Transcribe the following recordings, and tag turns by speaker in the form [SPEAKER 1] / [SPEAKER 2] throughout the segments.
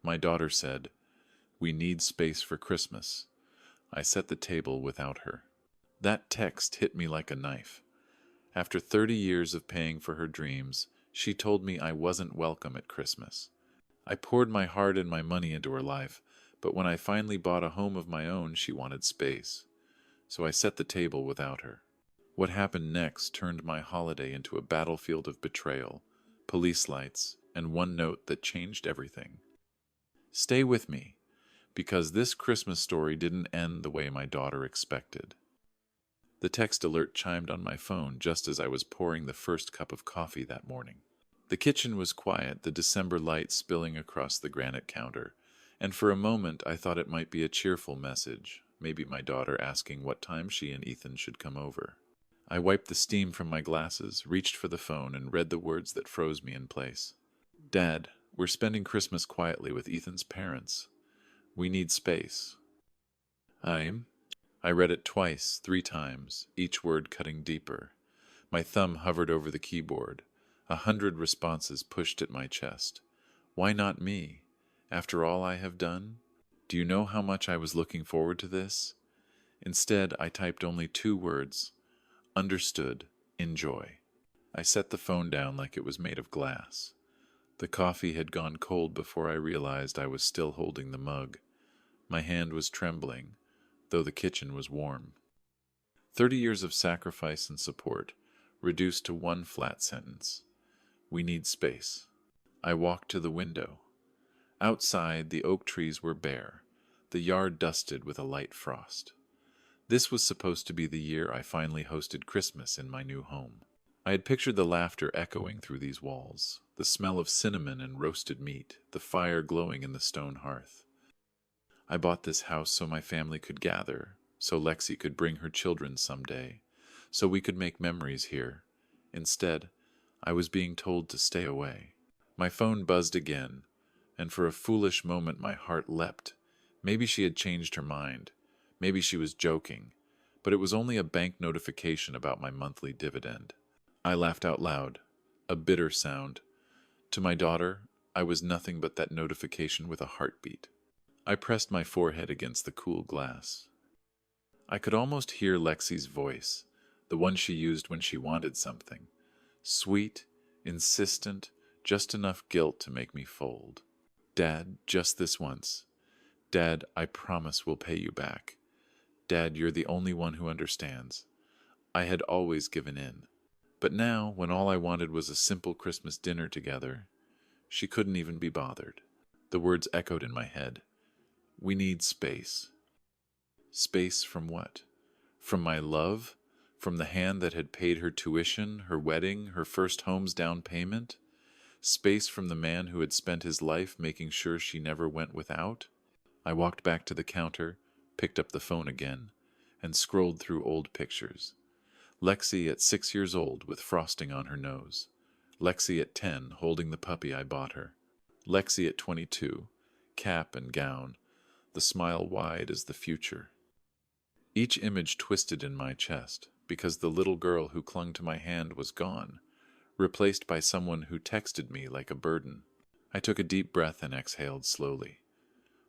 [SPEAKER 1] My daughter said, "We need space for Christmas." I set the table without her. That text hit me like a knife. After 30 years of paying for her dreams, she told me I wasn't welcome at Christmas. I poured my heart and my money into her life, but when I finally bought a home of my own, she wanted space. So I set the table without her. What happened next turned my holiday into a battlefield of betrayal, police lights, and one note that changed everything. Stay with me, because this Christmas story didn't end the way my daughter expected. The text alert chimed on my phone just as I was pouring the first cup of coffee that morning. The kitchen was quiet, the December light spilling across the granite counter, and for a moment I thought it might be a cheerful message, maybe my daughter asking what time she and Ethan should come over. I wiped the steam from my glasses, reached for the phone, and read the words that froze me in place. "Dad, we're spending Christmas quietly with Ethan's parents. We need space." I read it twice, 3 times, each word cutting deeper. My thumb hovered over the keyboard. 100 responses pushed at my chest. Why not me? After all I have done? Do you know how much I was looking forward to this? Instead, I typed only 2 words. Understood. Enjoy. I set the phone down like it was made of glass. The coffee had gone cold before I realized I was still holding the mug. My hand was trembling, though the kitchen was warm. 30 years of sacrifice and support, reduced to one flat sentence. We need space. I walked to the window. Outside, the oak trees were bare, the yard dusted with a light frost. This was supposed to be the year I finally hosted Christmas in my new home. I had pictured the laughter echoing through these walls, the smell of cinnamon and roasted meat, the fire glowing in the stone hearth. I bought this house so my family could gather, so Lexi could bring her children someday, so we could make memories here. Instead, I was being told to stay away. My phone buzzed again, and for a foolish moment my heart leapt. Maybe she had changed her mind. Maybe she was joking, but it was only a bank notification about my monthly dividend. I laughed out loud, a bitter sound. To my daughter, I was nothing but that notification with a heartbeat. I pressed my forehead against the cool glass. I could almost hear Lexi's voice, the one she used when she wanted something. Sweet, insistent, just enough guilt to make me fold. "Dad, just this once. Dad, I promise we'll pay you back. Dad, you're the only one who understands." I had always given in. But now, when all I wanted was a simple Christmas dinner together, she couldn't even be bothered. The words echoed in my head. We need space. Space from what? From my love? From the hand that had paid her tuition, her wedding, her first home's down payment? Space from the man who had spent his life making sure she never went without? I walked back to the counter, picked up the phone again, and scrolled through old pictures. Lexi at 6 years old with frosting on her nose. Lexi at 10 holding the puppy I bought her. Lexi at 22, cap and gown, the smile wide as the future. Each image twisted in my chest, because the little girl who clung to my hand was gone, replaced by someone who texted me like a burden. I took a deep breath and exhaled slowly.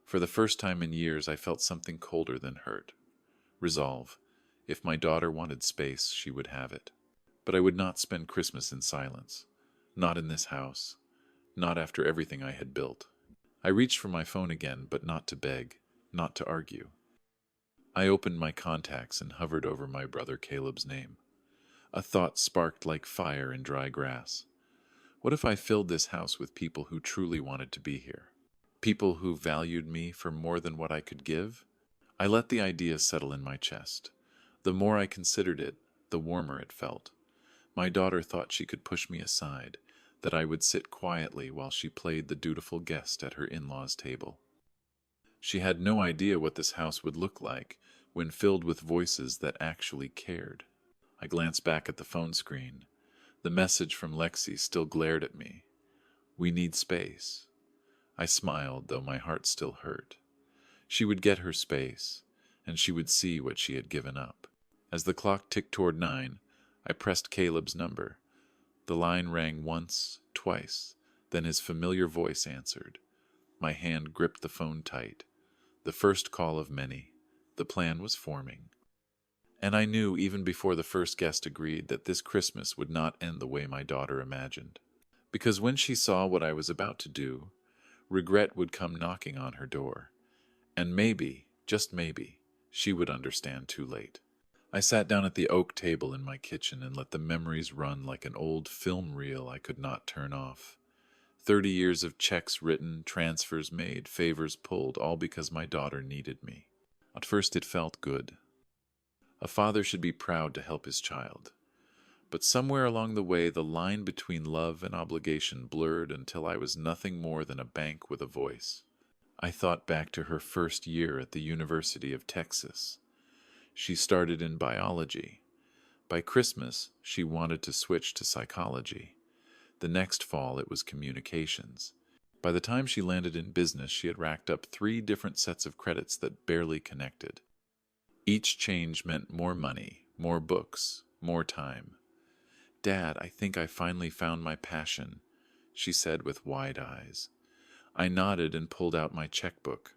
[SPEAKER 1] For the first time in years, I felt something colder than hurt. Resolve. If my daughter wanted space, she would have it. But I would not spend Christmas in silence. Not in this house. Not after everything I had built. I reached for my phone again, but not to beg, not to argue. I opened my contacts and hovered over my brother Caleb's name. A thought sparked like fire in dry grass. What if I filled this house with people who truly wanted to be here? People who valued me for more than what I could give? I let the idea settle in my chest. The more I considered it, the warmer it felt. My daughter thought she could push me aside, that I would sit quietly while she played the dutiful guest at her in-laws' table. She had no idea what this house would look like when filled with voices that actually cared. I glanced back at the phone screen. The message from Lexi still glared at me. We need space. I smiled, though my heart still hurt. She would get her space, and she would see what she had given up. As the clock ticked toward 9, I pressed Caleb's number. The line rang once, twice, then his familiar voice answered. My hand gripped the phone tight. The first call of many. The plan was forming. And I knew even before the first guest agreed that this Christmas would not end the way my daughter imagined. Because when she saw what I was about to do, regret would come knocking on her door. And maybe, just maybe, she would understand too late. I sat down at the oak table in my kitchen and let the memories run like an old film reel I could not turn off. 30 years of checks written, transfers made, favors pulled, all because my daughter needed me. At first it felt good. A father should be proud to help his child. But somewhere along the way, the line between love and obligation blurred until I was nothing more than a bank with a voice. I thought back to her first year at the University of Texas. She started in biology. By Christmas, she wanted to switch to psychology. The next fall, it was communications. By the time she landed in business, she had racked up 3 different sets of credits that barely connected. Each change meant more money, more books, more time. "Dad, I think I finally found my passion," she said with wide eyes. I nodded and pulled out my checkbook.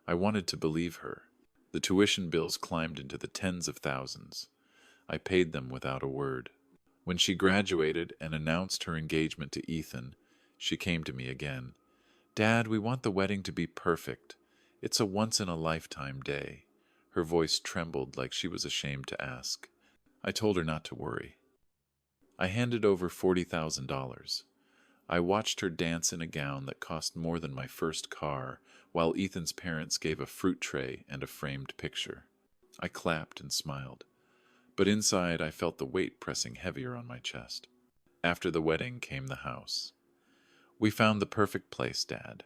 [SPEAKER 1] I wanted to believe her. The tuition bills climbed into the tens of thousands. I paid them without a word. When she graduated and announced her engagement to Ethan, she came to me again. "Dad, we want the wedding to be perfect. It's a once-in-a-lifetime day." Her voice trembled like she was ashamed to ask. I told her not to worry. I handed over $40,000. I watched her dance in a gown that cost more than my first car, while Ethan's parents gave a fruit tray and a framed picture. I clapped and smiled. But inside I felt the weight pressing heavier on my chest. After the wedding came the house. "We found the perfect place, Dad.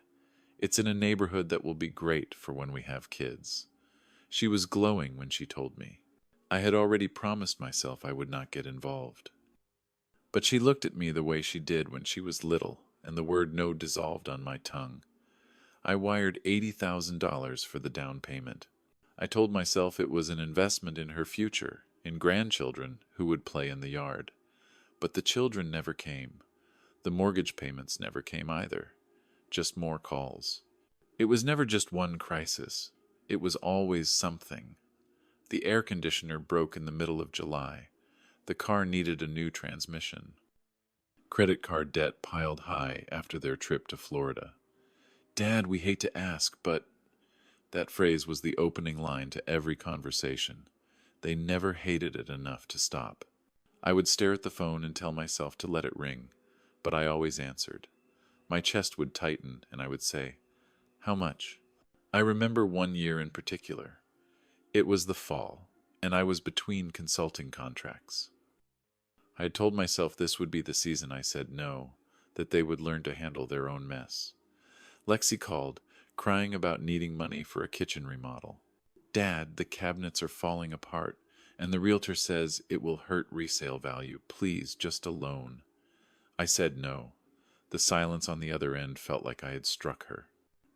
[SPEAKER 1] It's in a neighborhood that will be great for when we have kids." She was glowing when she told me. I had already promised myself I would not get involved. But she looked at me the way she did when she was little, and the word no dissolved on my tongue. I wired $80,000 for the down payment. I told myself it was an investment in her future, in grandchildren who would play in the yard. But the children never came. The mortgage payments never came either. Just more calls. It was never just one crisis. It was always something. The air conditioner broke in the middle of July. The car needed a new transmission. Credit card debt piled high after their trip to Florida. "Dad, we hate to ask, but..." That phrase was the opening line to every conversation. They never hated it enough to stop. I would stare at the phone and tell myself to let it ring, but I always answered. My chest would tighten, and I would say, "How much?" I remember one year in particular. It was the fall, and I was between consulting contracts. I had told myself this would be the season I said no, that they would learn to handle their own mess. Lexi called, crying about needing money for a kitchen remodel. "Dad, the cabinets are falling apart, and the realtor says it will hurt resale value. Please, just a loan." I said no. The silence on the other end felt like I had struck her.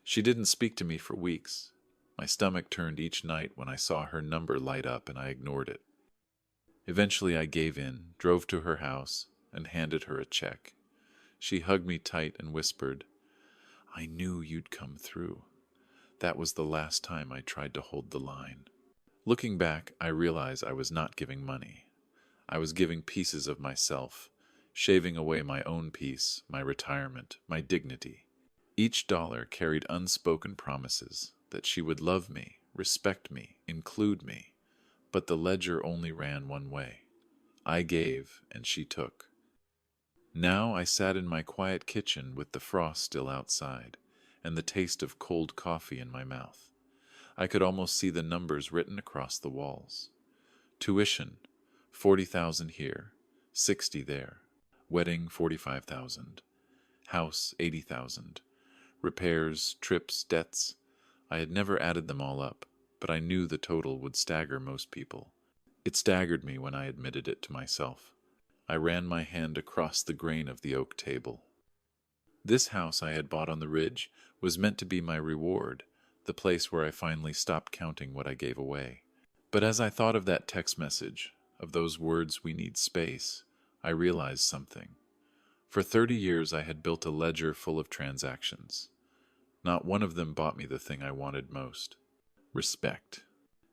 [SPEAKER 1] She didn't speak to me for weeks. My stomach turned each night when I saw her number light up, and I ignored it. Eventually I gave in, drove to her house, and handed her a check. She hugged me tight and whispered, "I knew you'd come through." That was the last time I tried to hold the line. Looking back, I realized I was not giving money. I was giving pieces of myself, shaving away my own peace, my retirement, my dignity. Each dollar carried unspoken promises that she would love me, respect me, include me. But the ledger only ran one way. I gave, and she took. Now I sat in my quiet kitchen with the frost still outside, and the taste of cold coffee in my mouth. I could almost see the numbers written across the walls. Tuition, 40,000 here, 60 there. Wedding, 45,000. House, 80,000. Repairs, trips, debts. I had never added them all up, but I knew the total would stagger most people. It staggered me when I admitted it to myself. I ran my hand across the grain of the oak table. This house I had bought on the ridge was meant to be my reward, the place where I finally stopped counting what I gave away. But as I thought of that text message, of those words, "We need space," I realized something. For 30 years I had built a ledger full of transactions. Not one of them bought me the thing I wanted most: respect.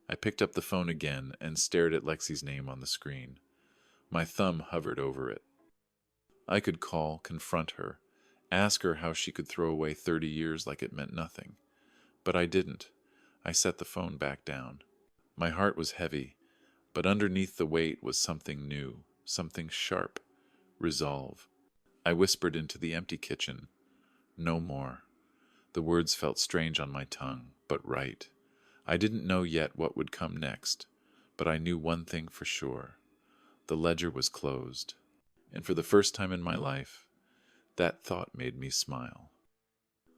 [SPEAKER 1] I picked up the phone again and stared at Lexi's name on the screen. My thumb hovered over it. I could call, confront her, ask her how she could throw away 30 years like it meant nothing. But I didn't. I set the phone back down. My heart was heavy, but underneath the weight was something new, something sharp. Resolve. I whispered into the empty kitchen, "No more." The words felt strange on my tongue, but right. I didn't know yet what would come next, but I knew one thing for sure. The ledger was closed. And for the first time in my life, that thought made me smile.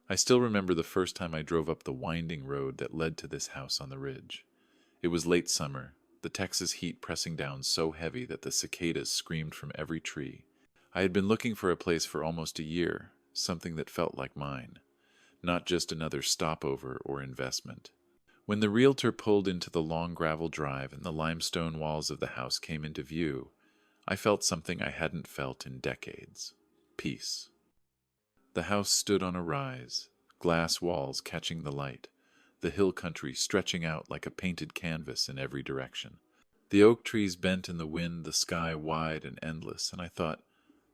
[SPEAKER 1] I still remember the first time I drove up the winding road that led to this house on the ridge. It was late summer, the Texas heat pressing down so heavy that the cicadas screamed from every tree. I had been looking for a place for almost a year, something that felt like mine, not just another stopover or investment. When the realtor pulled into the long gravel drive and the limestone walls of the house came into view, I felt something I hadn't felt in decades: peace. The house stood on a rise, glass walls catching the light, the hill country stretching out like a painted canvas in every direction. The oak trees bent in the wind, the sky wide and endless, and I thought,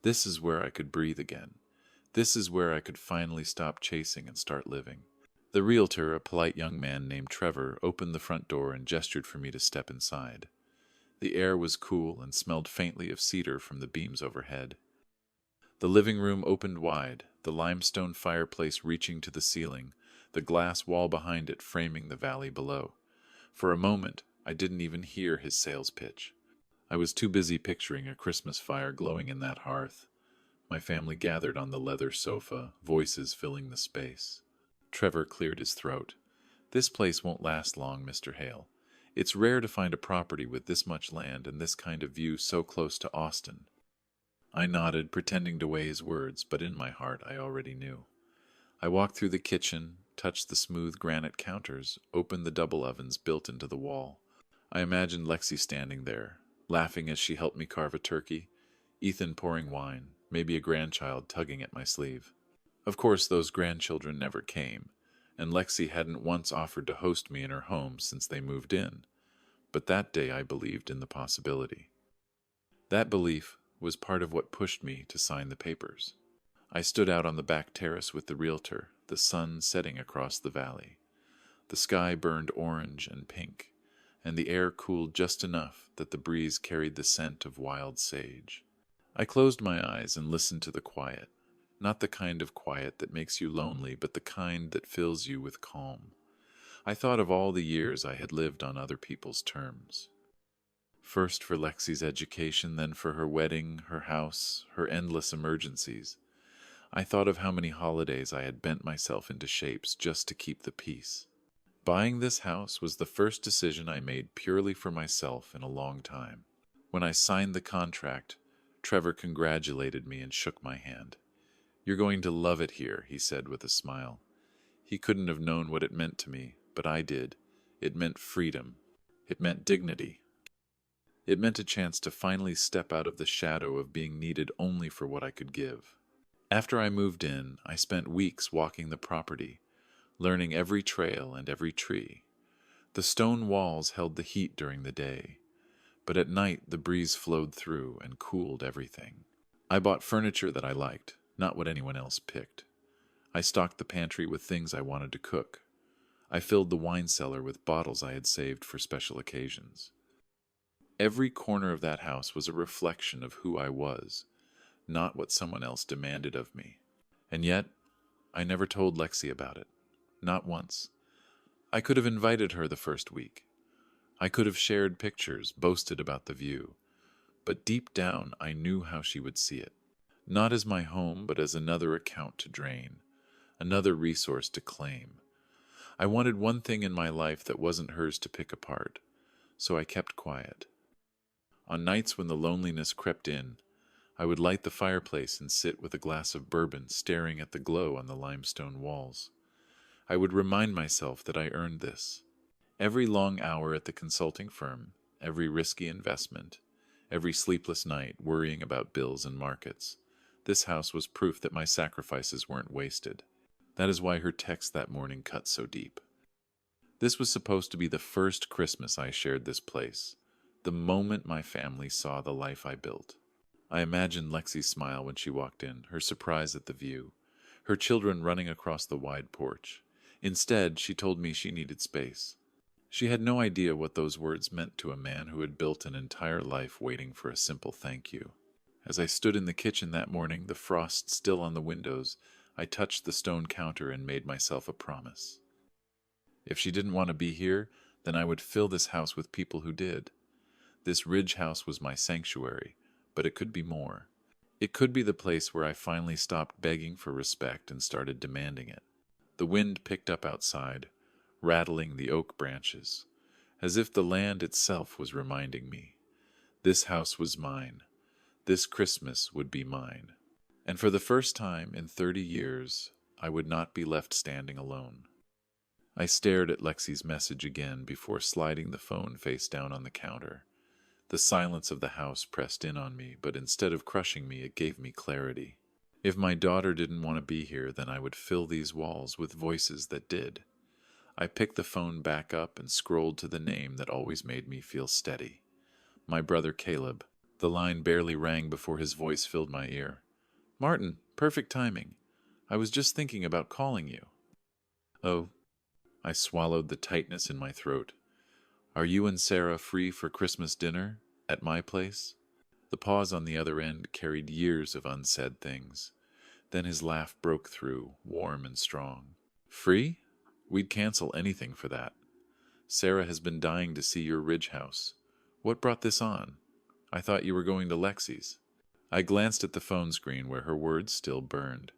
[SPEAKER 1] this is where I could breathe again. This is where I could finally stop chasing and start living. The realtor, a polite young man named Trevor, opened the front door and gestured for me to step inside. The air was cool and smelled faintly of cedar from the beams overhead. The living room opened wide, the limestone fireplace reaching to the ceiling, the glass wall behind it framing the valley below. For a moment, I didn't even hear his sales pitch. I was too busy picturing a Christmas fire glowing in that hearth. My family gathered on the leather sofa, voices filling the space. Trevor cleared his throat. "This place won't last long, Mr. Hale. It's rare to find a property with this much land and this kind of view so close to Austin." I nodded, pretending to weigh his words, but in my heart I already knew. I walked through the kitchen, touched the smooth granite counters, opened the double ovens built into the wall. I imagined Lexi standing there, laughing as she helped me carve a turkey, Ethan pouring wine, maybe a grandchild tugging at my sleeve. Of course, those grandchildren never came, and Lexi hadn't once offered to host me in her home since they moved in. But that day I believed in the possibility. That belief was part of what pushed me to sign the papers. I stood out on the back terrace with the realtor, the sun setting across the valley. The sky burned orange and pink, and the air cooled just enough that the breeze carried the scent of wild sage. I closed my eyes and listened to the quiet, not the kind of quiet that makes you lonely, but the kind that fills you with calm. I thought of all the years I had lived on other people's terms. First for Lexi's education, then for her wedding, her house, her endless emergencies. I thought of how many holidays I had bent myself into shapes just to keep the peace. Buying this house was the first decision I made purely for myself in a long time. When I signed the contract, Trevor congratulated me and shook my hand. "You're going to love it here," he said with a smile. He couldn't have known what it meant to me, but I did. It meant freedom. It meant dignity. It meant a chance to finally step out of the shadow of being needed only for what I could give. After I moved in, I spent weeks walking the property, learning every trail and every tree. The stone walls held the heat during the day, but at night the breeze flowed through and cooled everything. I bought furniture that I liked, not what anyone else picked. I stocked the pantry with things I wanted to cook. I filled the wine cellar with bottles I had saved for special occasions. Every corner of that house was a reflection of who I was, not what someone else demanded of me. And yet, I never told Lexi about it. Not once. I could have invited her the first week. I could have shared pictures, boasted about the view. But deep down, I knew how she would see it. Not as my home, but as another account to drain, another resource to claim. I wanted one thing in my life that wasn't hers to pick apart, so I kept quiet. On nights when the loneliness crept in, I would light the fireplace and sit with a glass of bourbon staring at the glow on the limestone walls. I would remind myself that I earned this. Every long hour at the consulting firm, every risky investment, every sleepless night worrying about bills and markets. This house was proof that my sacrifices weren't wasted. That is why her text that morning cut so deep. This was supposed to be the first Christmas I shared this place, the moment my family saw the life I built. I imagined Lexi's smile when she walked in, her surprise at the view, her children running across the wide porch. Instead, she told me she needed space. She had no idea what those words meant to a man who had built an entire life waiting for a simple thank you. As I stood in the kitchen that morning, the frost still on the windows, I touched the stone counter and made myself a promise. If she didn't want to be here, then I would fill this house with people who did. This ridge house was my sanctuary, but it could be more. It could be the place where I finally stopped begging for respect and started demanding it. The wind picked up outside, rattling the oak branches, as if the land itself was reminding me. This house was mine. This Christmas would be mine. And for the first time in 30 years, I would not be left standing alone. I stared at Lexi's message again before sliding the phone face down on the counter. The silence of the house pressed in on me, but instead of crushing me, it gave me clarity. If my daughter didn't want to be here, then I would fill these walls with voices that did. I picked the phone back up and scrolled to the name that always made me feel steady. My brother Caleb. The line barely rang before his voice filled my ear. "Martin, perfect timing. I was just thinking about calling you." "Oh." I swallowed the tightness in my throat. "Are you and Sarah free for Christmas dinner? At my place?" The pause on the other end carried years of unsaid things. Then his laugh broke through, warm and strong. "Free? We'd cancel anything for that. Sarah has been dying to see your ridge house. What brought this on? I thought you were going to Lexi's." I glanced at the phone screen where her words still burned.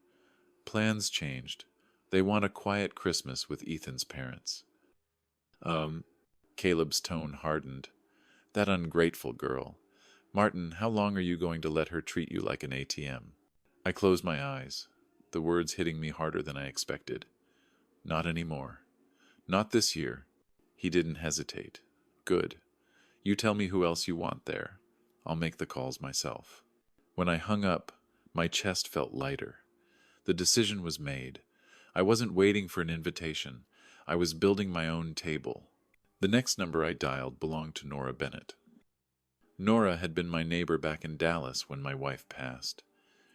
[SPEAKER 1] "Plans changed. They want a quiet Christmas with Ethan's parents." Caleb's tone hardened. "That ungrateful girl. Martin, how long are you going to let her treat you like an ATM?" I closed my eyes, the words hitting me harder than I expected. "Not anymore. Not this year." He didn't hesitate. "Good. You tell me who else you want there. I'll make the calls myself." When I hung up, my chest felt lighter. The decision was made. I wasn't waiting for an invitation. I was building my own table. The next number I dialed belonged to Nora Bennett. Nora had been my neighbor back in Dallas when my wife passed.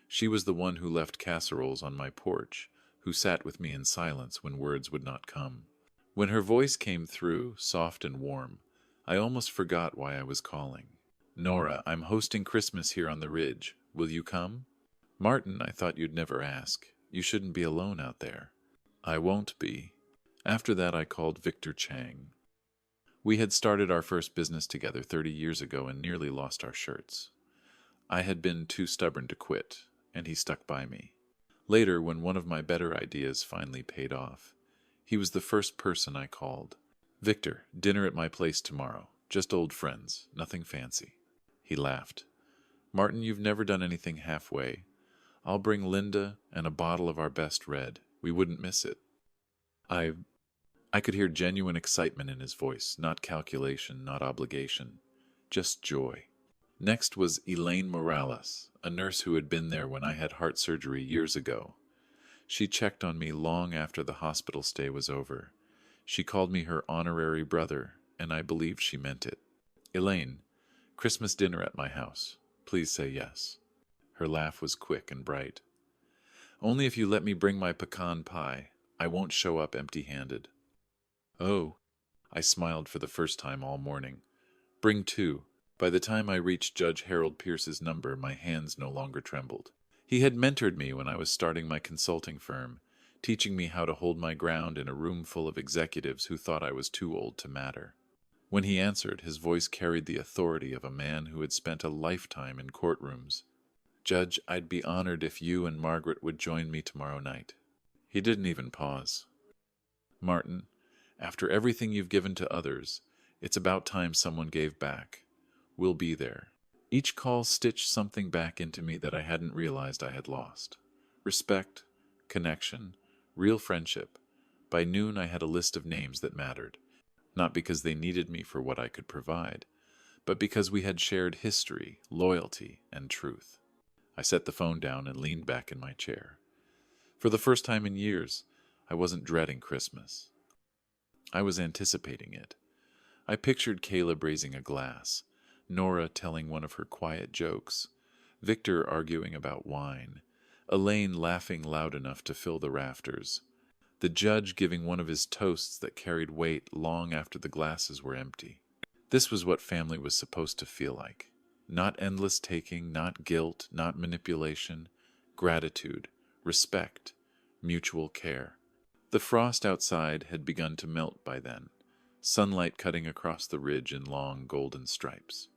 [SPEAKER 1] She was the one who left casseroles on my porch, who sat with me in silence when words would not come. When her voice came through, soft and warm, I almost forgot why I was calling. "Nora, I'm hosting Christmas here on the ridge. Will you come?" "Martin, I thought you'd never ask. You shouldn't be alone out there." "I won't be." After that, I called Victor Chang. We had started our first business together 30 years ago and nearly lost our shirts. I had been too stubborn to quit, and he stuck by me. Later, when one of my better ideas finally paid off, he was the first person I called. "Victor, dinner at my place tomorrow. Just old friends, nothing fancy." He laughed. "Martin, you've never done anything halfway. I'll bring Linda and a bottle of our best red. We wouldn't miss it." I could hear genuine excitement in his voice, not calculation, not obligation, just joy. Next was Elaine Morales, a nurse who had been there when I had heart surgery years ago. She checked on me long after the hospital stay was over. She called me her honorary brother, and I believed she meant it. "Elaine, Christmas dinner at my house. Please say yes." Her laugh was quick and bright. "Only if you let me bring my pecan pie. I won't show up empty-handed." "Oh." I smiled for the first time all morning. "Bring two." By the time I reached Judge Harold Pierce's number, my hands no longer trembled. He had mentored me when I was starting my consulting firm, teaching me how to hold my ground in a room full of executives who thought I was too old to matter. When he answered, his voice carried the authority of a man who had spent a lifetime in courtrooms. "Judge, I'd be honored if you and Margaret would join me tomorrow night." He didn't even pause. "Martin, after everything you've given to others, it's about time someone gave back. We'll be there." Each call stitched something back into me that I hadn't realized I had lost. Respect, connection, real friendship. By noon I had a list of names that mattered, not because they needed me for what I could provide, but because we had shared history, loyalty, and truth. I set the phone down and leaned back in my chair. For the first time in years, I wasn't dreading Christmas. I was anticipating it. I pictured Caleb raising a glass, Nora telling one of her quiet jokes, Victor arguing about wine, Elaine laughing loud enough to fill the rafters, the judge giving one of his toasts that carried weight long after the glasses were empty. This was what family was supposed to feel like. Not endless taking, not guilt, not manipulation, gratitude, respect, mutual care. The frost outside had begun to melt by then, sunlight cutting across the ridge in long golden stripes.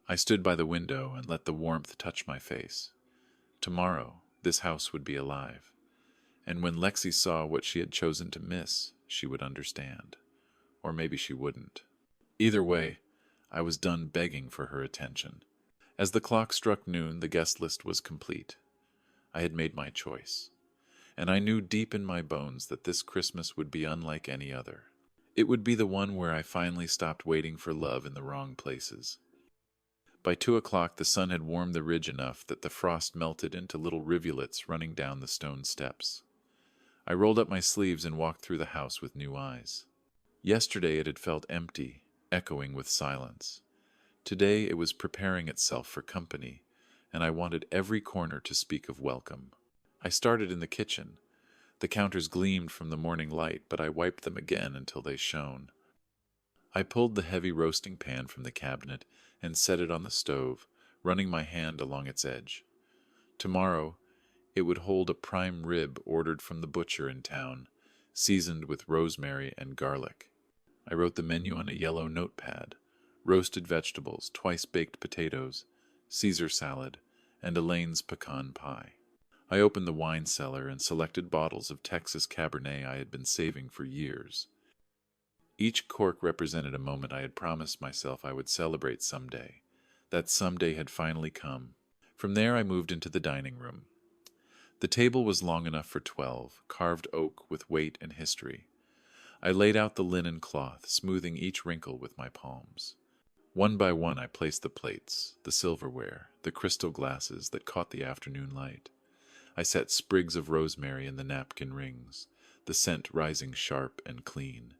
[SPEAKER 1] I stood by the window and let the warmth touch my face. Tomorrow, this house would be alive. And when Lexi saw what she had chosen to miss, she would understand. Or maybe she wouldn't. Either way, I was done begging for her attention. As the clock struck noon, the guest list was complete. I had made my choice. And I knew deep in my bones that this Christmas would be unlike any other. It would be the one where I finally stopped waiting for love in the wrong places. By 2 o'clock, the sun had warmed the ridge enough that the frost melted into little rivulets running down the stone steps. I rolled up my sleeves and walked through the house with new eyes. Yesterday it had felt empty, echoing with silence. Today it was preparing itself for company, and I wanted every corner to speak of welcome. I started in the kitchen. The counters gleamed from the morning light, but I wiped them again until they shone. I pulled the heavy roasting pan from the cabinet and set it on the stove, running my hand along its edge. Tomorrow, it would hold a prime rib ordered from the butcher in town, seasoned with rosemary and garlic. I wrote the menu on a yellow notepad: roasted vegetables, twice-baked potatoes, Caesar salad, and Elaine's pecan pie. I opened the wine cellar and selected bottles of Texas Cabernet I had been saving for years. Each cork represented a moment I had promised myself I would celebrate someday. That someday had finally come. From there I moved into the dining room. The table was long enough for 12, carved oak with weight and history. I laid out the linen cloth, smoothing each wrinkle with my palms. One by one I placed the plates, the silverware, the crystal glasses that caught the afternoon light. I set sprigs of rosemary in the napkin rings, the scent rising sharp and clean.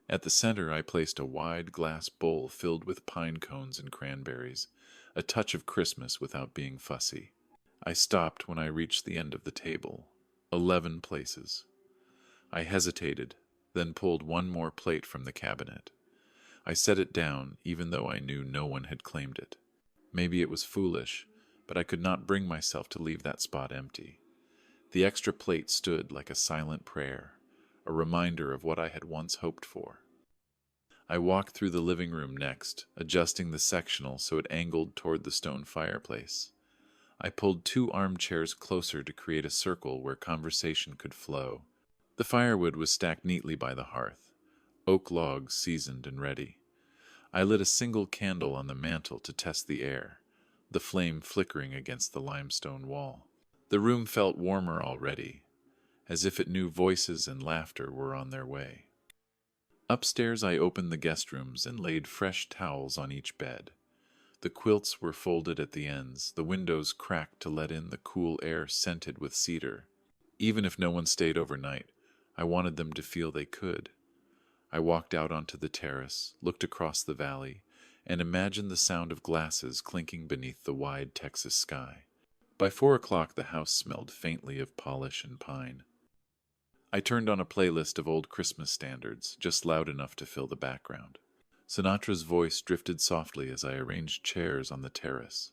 [SPEAKER 1] At the center I placed a wide glass bowl filled with pine cones and cranberries, a touch of Christmas without being fussy. I stopped when I reached the end of the table. 11 places. I hesitated, then pulled one more plate from the cabinet. I set it down, even though I knew no one had claimed it. Maybe it was foolish, but I could not bring myself to leave that spot empty. The extra plate stood like a silent prayer, a reminder of what I had once hoped for. I walked through the living room next, adjusting the sectional so it angled toward the stone fireplace. I pulled 2 armchairs closer to create a circle where conversation could flow. The firewood was stacked neatly by the hearth, oak logs seasoned and ready. I lit a single candle on the mantel to test the air, the flame flickering against the limestone wall. The room felt warmer already, as if it knew voices and laughter were on their way. Upstairs I opened the guest rooms and laid fresh towels on each bed. The quilts were folded at the ends, the windows cracked to let in the cool air scented with cedar. Even if no one stayed overnight, I wanted them to feel they could. I walked out onto the terrace, looked across the valley, and imagined the sound of glasses clinking beneath the wide Texas sky. By 4 o'clock the house smelled faintly of polish and pine. I turned on a playlist of old Christmas standards, just loud enough to fill the background. Sinatra's voice drifted softly as I arranged chairs on the terrace,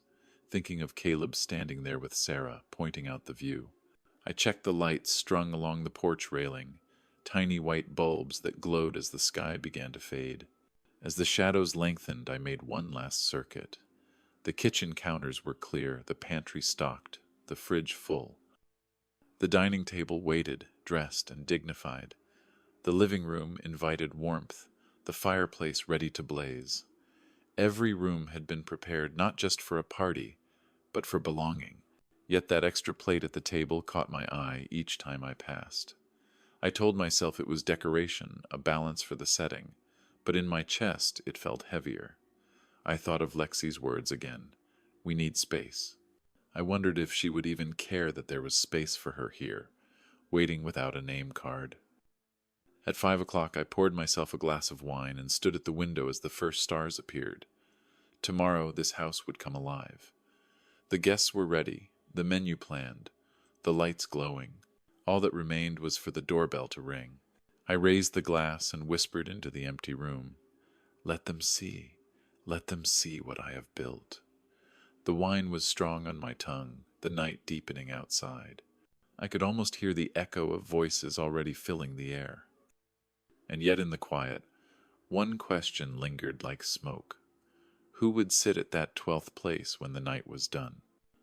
[SPEAKER 1] thinking of Caleb standing there with Sarah, pointing out the view. I checked the lights strung along the porch railing, tiny white bulbs that glowed as the sky began to fade. As the shadows lengthened, I made one last circuit. The kitchen counters were clear, the pantry stocked, the fridge full. The dining table waited, dressed and dignified. The living room invited warmth, the fireplace ready to blaze. Every room had been prepared not just for a party, but for belonging. Yet that extra plate at the table caught my eye each time I passed. I told myself it was decoration, a balance for the setting, but in my chest it felt heavier. I thought of Lexi's words again. We need space. I wondered if she would even care that there was space for her here, waiting without a name card. At 5 o'clock, I poured myself a glass of wine and stood at the window as the first stars appeared. Tomorrow, this house would come alive. The guests were ready, the menu planned, the lights glowing. All that remained was for the doorbell to ring. I raised the glass and whispered into the empty room, let them see what I have built. The wine was strong on my tongue, the night deepening outside. I could almost hear the echo of voices already filling the air. And yet in the quiet, one question lingered like smoke. Who would sit at that 12th place when the night was done?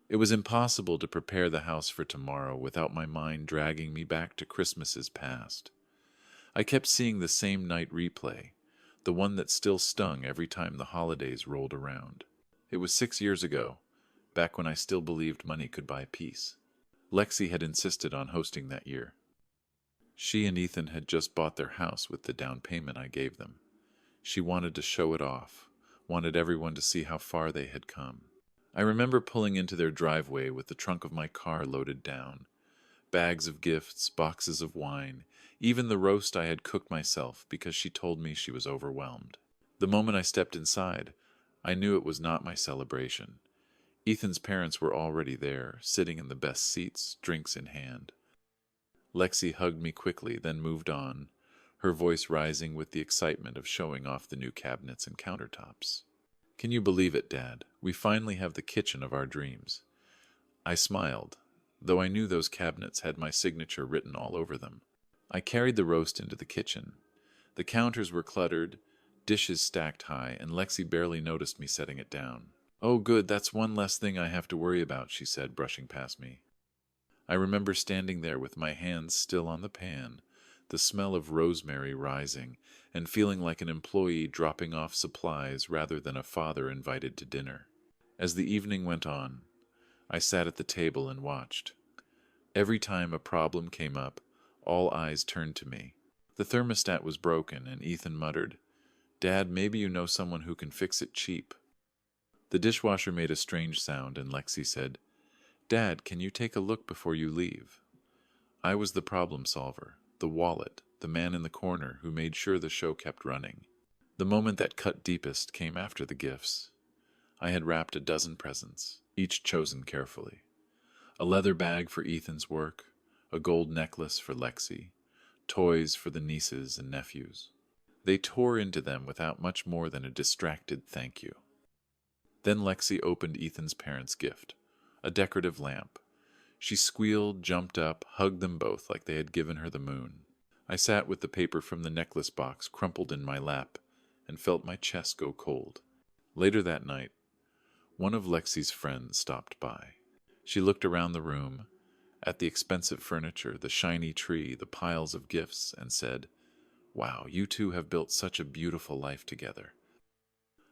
[SPEAKER 1] It was impossible to prepare the house for tomorrow without my mind dragging me back to Christmases past. I kept seeing the same night replay, the one that still stung every time the holidays rolled around. It was 6 years ago, back when I still believed money could buy peace. Lexi had insisted on hosting that year. She and Ethan had just bought their house with the down payment I gave them. She wanted to show it off, wanted everyone to see how far they had come. I remember pulling into their driveway with the trunk of my car loaded down. Bags of gifts, boxes of wine, even the roast I had cooked myself because she told me she was overwhelmed. The moment I stepped inside, I knew it was not my celebration. Ethan's parents were already there, sitting in the best seats, drinks in hand. Lexi hugged me quickly, then moved on, her voice rising with the excitement of showing off the new cabinets and countertops. Can you believe it, Dad? We finally have the kitchen of our dreams. I smiled, though I knew those cabinets had my signature written all over them. I carried the roast into the kitchen. The counters were cluttered, dishes stacked high, and Lexi barely noticed me setting it down. Oh, good, that's one less thing I have to worry about, she said, brushing past me. I remember standing there with my hands still on the pan, the smell of rosemary rising, and feeling like an employee dropping off supplies rather than a father invited to dinner. As the evening went on, I sat at the table and watched. Every time a problem came up, all eyes turned to me. The thermostat was broken, and Ethan muttered, Dad, maybe you know someone who can fix it cheap. The dishwasher made a strange sound, and Lexi said, Dad, can you take a look before you leave? I was the problem solver, the wallet, the man in the corner who made sure the show kept running. The moment that cut deepest came after the gifts. I had wrapped a dozen presents, each chosen carefully. A leather bag for Ethan's work, a gold necklace for Lexi, toys for the nieces and nephews. They tore into them without much more than a distracted thank you. Then Lexi opened Ethan's parents' gift, a decorative lamp. She squealed, jumped up, hugged them both like they had given her the moon. I sat with the paper from the necklace box crumpled in my lap and felt my chest go cold. Later that night, one of Lexi's friends stopped by. She looked around the room, at the expensive furniture, the shiny tree, the piles of gifts, and said, Wow, you two have built such a beautiful life together.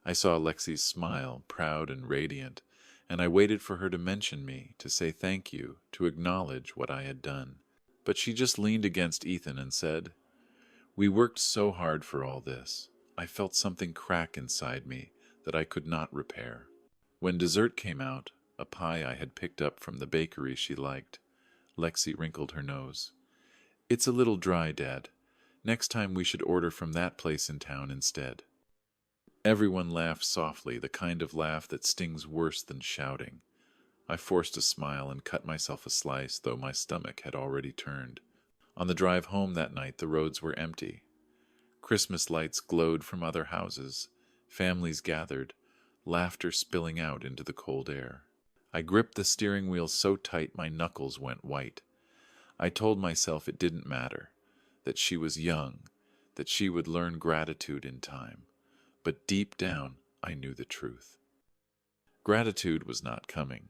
[SPEAKER 1] I saw Lexi's smile, proud and radiant, and I waited for her to mention me, to say thank you, to acknowledge what I had done. But she just leaned against Ethan and said, We worked so hard for all this. I felt something crack inside me that I could not repair. When dessert came out, a pie I had picked up from the bakery she liked, Lexi wrinkled her nose. It's a little dry, Dad. Next time we should order from that place in town instead. Everyone laughed softly, the kind of laugh that stings worse than shouting. I forced a smile and cut myself a slice, though my stomach had already turned. On the drive home that night, the roads were empty. Christmas lights glowed from other houses, families gathered, laughter spilling out into the cold air. I gripped the steering wheel so tight my knuckles went white. I told myself it didn't matter, that she was young, that she would learn gratitude in time. But deep down, I knew the truth. Gratitude was not coming.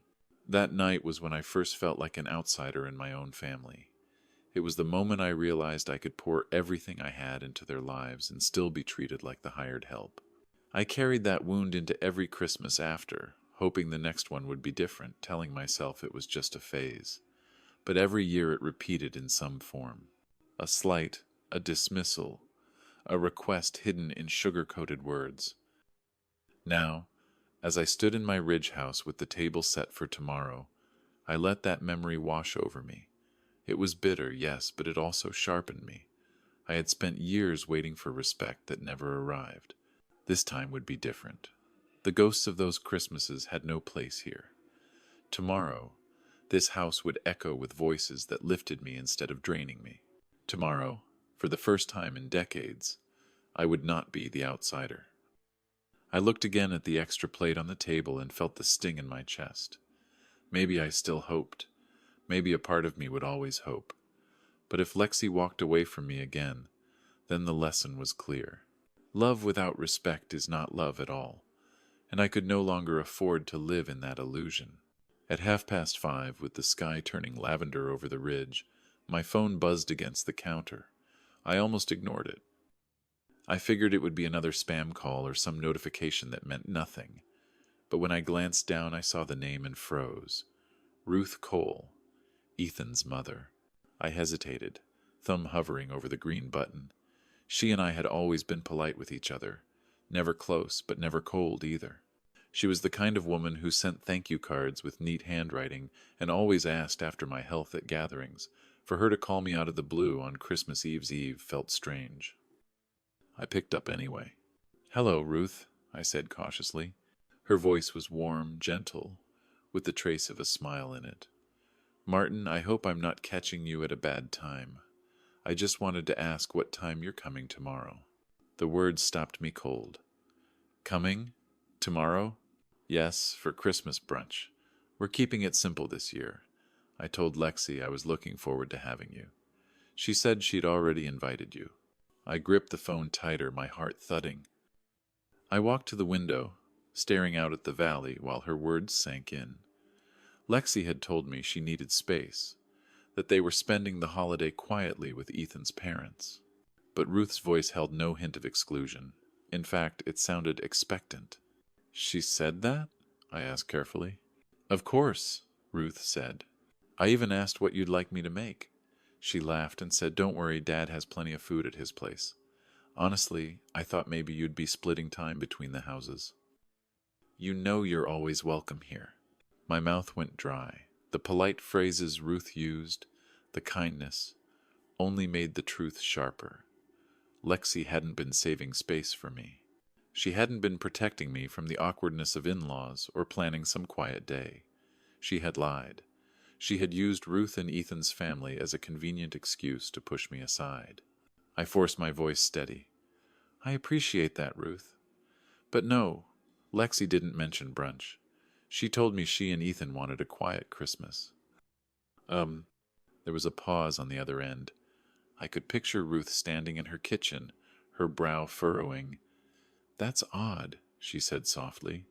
[SPEAKER 1] That night was when I first felt like an outsider in my own family. It was the moment I realized I could pour everything I had into their lives and still be treated like the hired help. I carried that wound into every Christmas after, hoping the next one would be different, telling myself it was just a phase. But every year it repeated in some form. A slight, a dismissal, a request hidden in sugar-coated words. Now, as I stood in my ridge house with the table set for tomorrow, I let that memory wash over me. It was bitter, yes, but it also sharpened me. I had spent years waiting for respect that never arrived. This time would be different. The ghosts of those Christmases had no place here. Tomorrow, this house would echo with voices that lifted me instead of draining me. Tomorrow, for the first time in decades, I would not be the outsider. I looked again at the extra plate on the table and felt the sting in my chest. Maybe I still hoped. Maybe a part of me would always hope. But if Lexi walked away from me again, then the lesson was clear. Love without respect is not love at all, and I could no longer afford to live in that illusion. At 5:30, with the sky turning lavender over the ridge, my phone buzzed against the counter. I almost ignored it. I figured it would be another spam call or some notification that meant nothing. But when I glanced down, I saw the name and froze. Ruth Cole, Ethan's mother. I hesitated, thumb hovering over the green button. She and I had always been polite with each other. Never close, but never cold either. She was the kind of woman who sent thank you cards with neat handwriting and always asked after my health at gatherings. For her to call me out of the blue on Christmas Eve's Eve felt strange. I picked up anyway. "Hello, Ruth," I said cautiously. Her voice was warm, gentle, with the trace of a smile in it. "Martin, I hope I'm not catching you at a bad time. I just wanted to ask what time you're coming tomorrow." The words stopped me cold. "Coming? Tomorrow?" "Yes, for Christmas brunch. We're keeping it simple this year. I told Lexi I was looking forward to having you. She said she'd already invited you." I gripped the phone tighter, my heart thudding. I walked to the window, staring out at the valley while her words sank in. Lexi had told me she needed space, that they were spending the holiday quietly with Ethan's parents. But Ruth's voice held no hint of exclusion. In fact, it sounded expectant. "She said that?" I asked carefully. "Of course," Ruth said. "I even asked what you'd like me to make." She laughed and said, "Don't worry, Dad has plenty of food at his place. Honestly, I thought maybe you'd be splitting time between the houses." "You know you're always welcome here." My mouth went dry. The polite phrases Ruth used, the kindness, only made the truth sharper. Lexi hadn't been saving space for me. She hadn't been protecting me from the awkwardness of in-laws or planning some quiet day. She had lied. She had used Ruth and Ethan's family as a convenient excuse to push me aside. I forced my voice steady. "I appreciate that, Ruth. But no, Lexi didn't mention brunch. She told me she and Ethan wanted a quiet Christmas." There was a pause on the other end. I could picture Ruth standing in her kitchen, her brow furrowing. "That's odd," she said softly.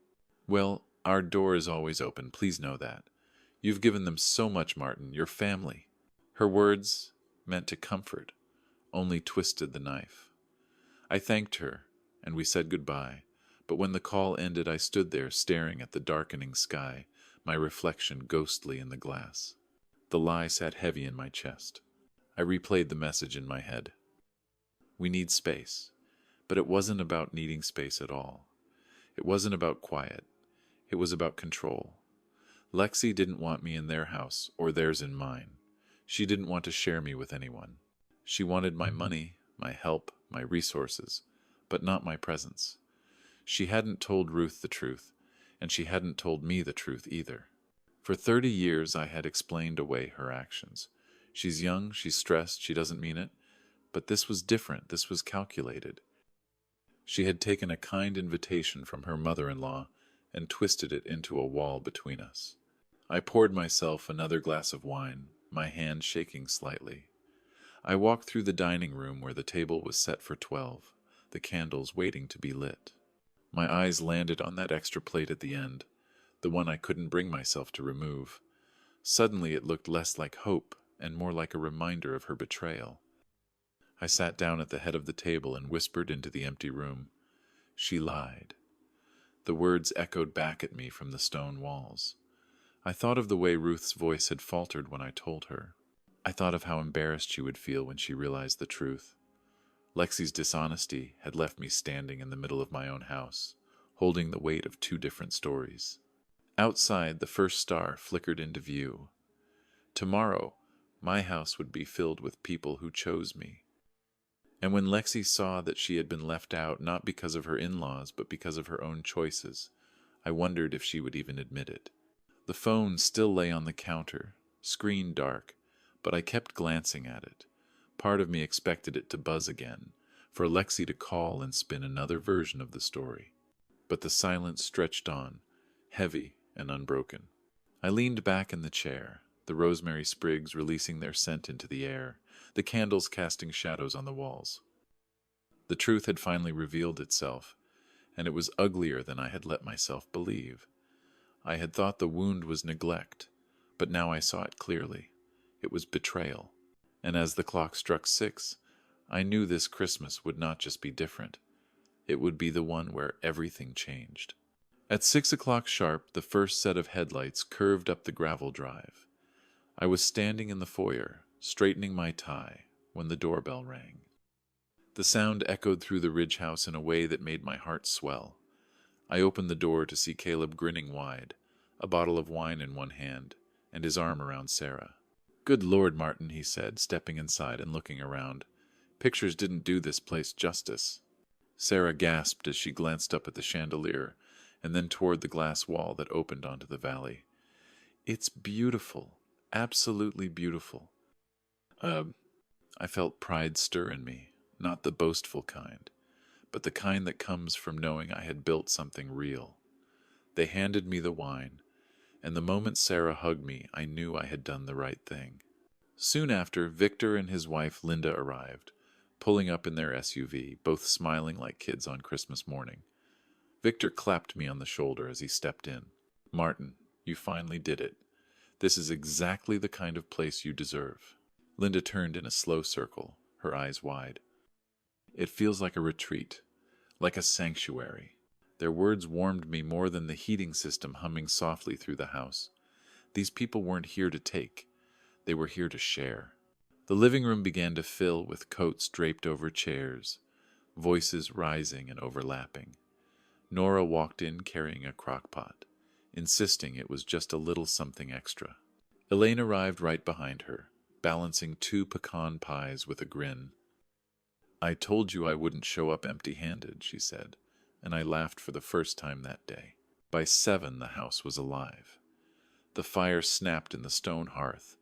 [SPEAKER 1] "Well, our door is always open, please know that. You've given them so much, Martin, your family." Her words, meant to comfort, only twisted the knife. I thanked her, and we said goodbye, but when the call ended I stood there staring at the darkening sky, my reflection ghostly in the glass. The lie sat heavy in my chest. I replayed the message in my head. We need space, but it wasn't about needing space at all. It wasn't about quiet. It was about control. Lexi didn't want me in their house, or theirs in mine. She didn't want to share me with anyone. She wanted my money, my help, my resources, but not my presence. She hadn't told Ruth the truth, and she hadn't told me the truth either. For 30 years I had explained away her actions. She's young, she's stressed, she doesn't mean it. But this was different, this was calculated. She had taken a kind invitation from her mother-in-law and twisted it into a wall between us. I poured myself another glass of wine, my hand shaking slightly. I walked through the dining room where the table was set for 12, the candles waiting to be lit. My eyes landed on that extra plate at the end, the one I couldn't bring myself to remove. Suddenly it looked less like hope and more like a reminder of her betrayal. I sat down at the head of the table and whispered into the empty room. She lied. The words echoed back at me from the stone walls. I thought of the way Ruth's voice had faltered when I told her. I thought of how embarrassed she would feel when she realized the truth. Lexi's dishonesty had left me standing in the middle of my own house, holding the weight of two different stories. Outside, the first star flickered into view. Tomorrow, My house would be filled with people who chose me. And when Lexi saw that she had been left out not because of her in-laws, but because of her own choices, I wondered if she would even admit it. The phone still lay on the counter, screen dark, but I kept glancing at it. Part of me expected it to buzz again, for Lexi to call and spin another version of the story. But the silence stretched on, heavy and unbroken. I leaned back in the chair, the rosemary sprigs releasing their scent into the air, the candles casting shadows on the walls. The truth had finally revealed itself, and it was uglier than I had let myself believe. I had thought the wound was neglect, but now I saw it clearly. It was betrayal. And as the clock struck 6, I knew this Christmas would not just be different. It would be the one where everything changed. At 6 o'clock sharp, the first set of headlights curved up the gravel drive. I was standing in the foyer, straightening my tie, when the doorbell rang. The sound echoed through the Ridge house in a way that made my heart swell. I opened the door to see Caleb grinning wide, a bottle of wine in one hand, and his arm around Sarah. "Good Lord, Martin," he said, stepping inside and looking around. "Pictures didn't do this place justice." Sarah gasped as she glanced up at the chandelier, and then toward the glass wall that opened onto the valley. "It's beautiful, absolutely beautiful." I felt pride stir in me, not the boastful kind, but the kind that comes from knowing I had built something real. They handed me the wine, and the moment Sarah hugged me, I knew I had done the right thing. Soon after, Victor and his wife Linda arrived, pulling up in their SUV, both smiling like kids on Christmas morning. Victor clapped me on the shoulder as he stepped in. "Martin, you finally did it. This is exactly the kind of place you deserve." Linda turned in a slow circle, her eyes wide. "It feels like a retreat, like a sanctuary." Their words warmed me more than the heating system humming softly through the house. These people weren't here to take. They were here to share. The living room began to fill with coats draped over chairs, voices rising and overlapping. Nora walked in carrying a crock pot, insisting it was just a little something extra. Elaine arrived right behind her, balancing 2 pecan pies with a grin. "I told you I wouldn't show up empty-handed," she said, and I laughed for the first time that day. By 7, the house was alive. The fire snapped in the stone hearth.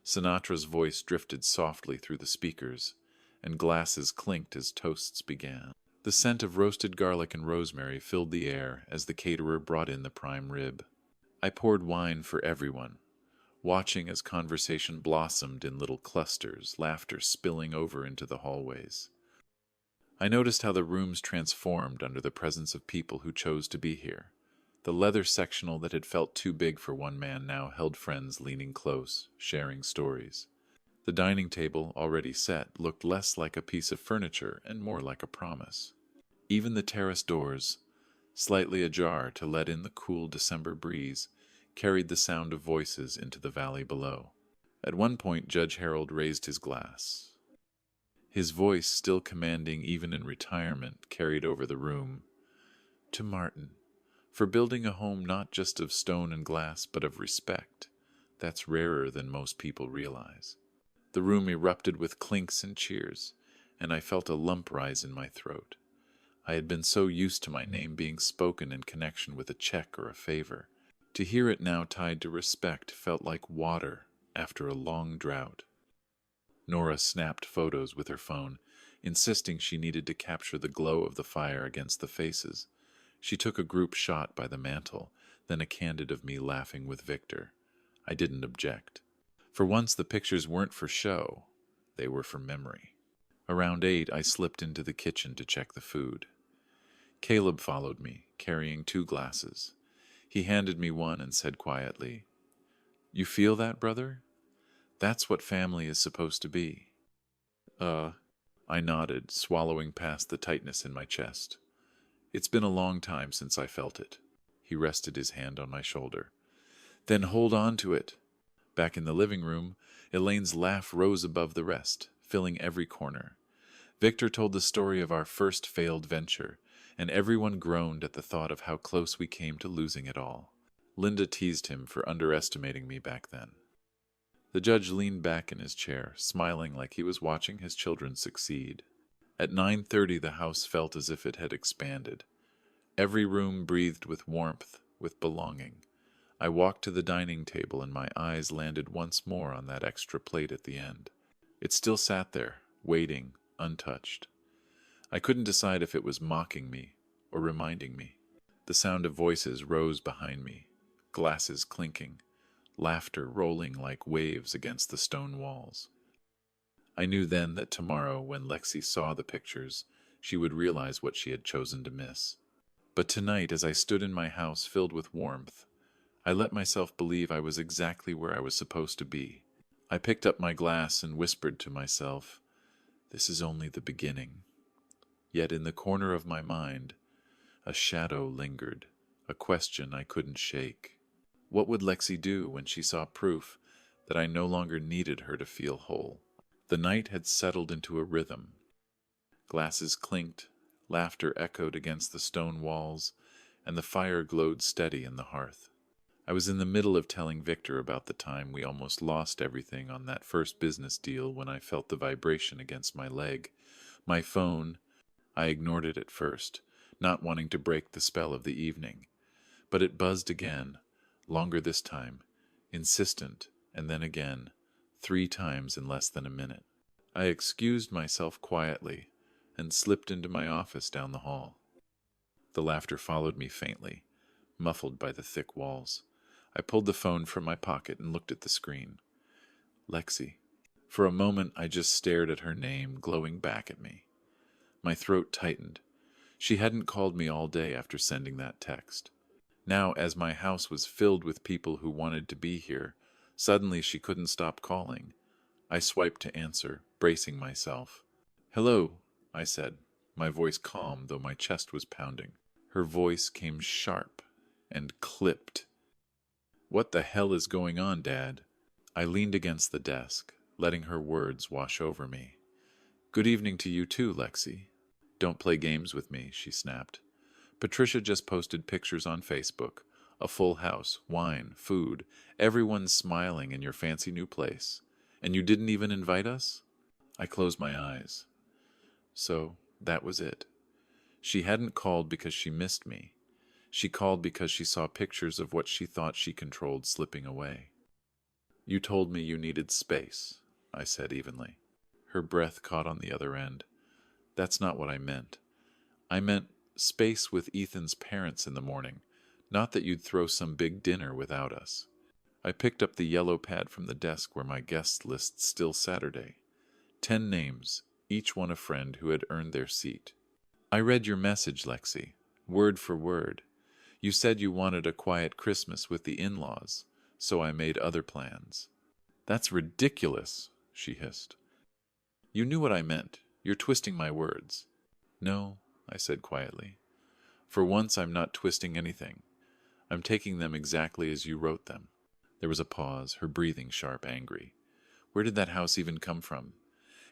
[SPEAKER 1] Sinatra's voice drifted softly through the speakers, and glasses clinked as toasts began. The scent of roasted garlic and rosemary filled the air as the caterer brought in the prime rib. I poured wine for everyone, watching as conversation blossomed in little clusters, laughter spilling over into the hallways. I noticed how the rooms transformed under the presence of people who chose to be here. The leather sectional that had felt too big for one man now held friends leaning close, sharing stories. The dining table, already set, looked less like a piece of furniture and more like a promise. Even the terrace doors, slightly ajar to let in the cool December breeze, carried the sound of voices into the valley below. At one point, Judge Harold raised his glass. His voice, still commanding even in retirement, carried over the room. "To Martin, for building a home not just of stone and glass, but of respect. That's rarer than most people realize." The room erupted with clinks and cheers, and I felt a lump rise in my throat. I had been so used to my name being spoken in connection with a check or a favor. To hear it now tied to respect felt like water after a long drought. Nora snapped photos with her phone, insisting she needed to capture the glow of the fire against the faces. She took a group shot by the mantel, then a candid of me laughing with Victor. I didn't object. For once the pictures weren't for show, they were for memory. Around 8, I slipped into the kitchen to check the food. Caleb followed me, carrying 2 glasses. He handed me one and said quietly, "You feel that, brother? That's what family is supposed to be." I nodded, swallowing past the tightness in my chest. "It's been a long time since I felt it." He rested his hand on my shoulder. "Then hold on to it." Back in the living room, Elaine's laugh rose above the rest, filling every corner. Victor told the story of our first failed venture, and everyone groaned at the thought of how close we came to losing it all. Linda teased him for underestimating me back then. The judge leaned back in his chair, smiling like he was watching his children succeed. At 9:30 the house felt as if it had expanded. Every room breathed with warmth, with belonging. I walked to the dining table and my eyes landed once more on that extra plate at the end. It still sat there, waiting, untouched. I couldn't decide if it was mocking me or reminding me. The sound of voices rose behind me, glasses clinking, laughter rolling like waves against the stone walls. I knew then that tomorrow, when Lexi saw the pictures, she would realize what she had chosen to miss. But tonight, as I stood in my house filled with warmth, I let myself believe I was exactly where I was supposed to be. I picked up my glass and whispered to myself, "This is only the beginning." Yet in the corner of my mind, a shadow lingered, a question I couldn't shake. What would Lexi do when she saw proof that I no longer needed her to feel whole? The night had settled into a rhythm. Glasses clinked, laughter echoed against the stone walls, and the fire glowed steady in the hearth. I was in the middle of telling Victor about the time we almost lost everything on that first business deal when I felt the vibration against my leg. My phone, I ignored it at first, not wanting to break the spell of the evening. But it buzzed again, longer this time, insistent, and then again, 3 times in less than a minute. I excused myself quietly and slipped into my office down the hall. The laughter followed me faintly, muffled by the thick walls. I pulled the phone from my pocket and looked at the screen. Lexi. For a moment I just stared at her name glowing back at me. My throat tightened. She hadn't called me all day after sending that text. Now, as my house was filled with people who wanted to be here, suddenly she couldn't stop calling. I swiped to answer, bracing myself. "Hello," I said, my voice calm though my chest was pounding. Her voice came sharp and clipped. "What the hell is going on, Dad?" I leaned against the desk, letting her words wash over me. "Good evening to you too, Lexi." "Don't play games with me," she snapped. "Patricia just posted pictures on Facebook. A full house, wine, food, everyone's smiling in your fancy new place. And you didn't even invite us?" I closed my eyes. So, that was it. She hadn't called because she missed me. She called because she saw pictures of what she thought she controlled slipping away. "You told me you needed space," I said evenly. Her breath caught on the other end. "That's not what I meant. I meant space with Ethan's parents in the morning, not that you'd throw some big dinner without us." I picked up the yellow pad from the desk where my guest list still Saturday. 10 names, each one a friend who had earned their seat. "I read your message, Lexi, word for word. You said you wanted a quiet Christmas with the in-laws, so I made other plans." "That's ridiculous," she hissed. "You knew what I meant. You're twisting my words." "No," I said quietly. "For once I'm not twisting anything. I'm taking them exactly as you wrote them." There was a pause, her breathing sharp, angry. "Where did that house even come from?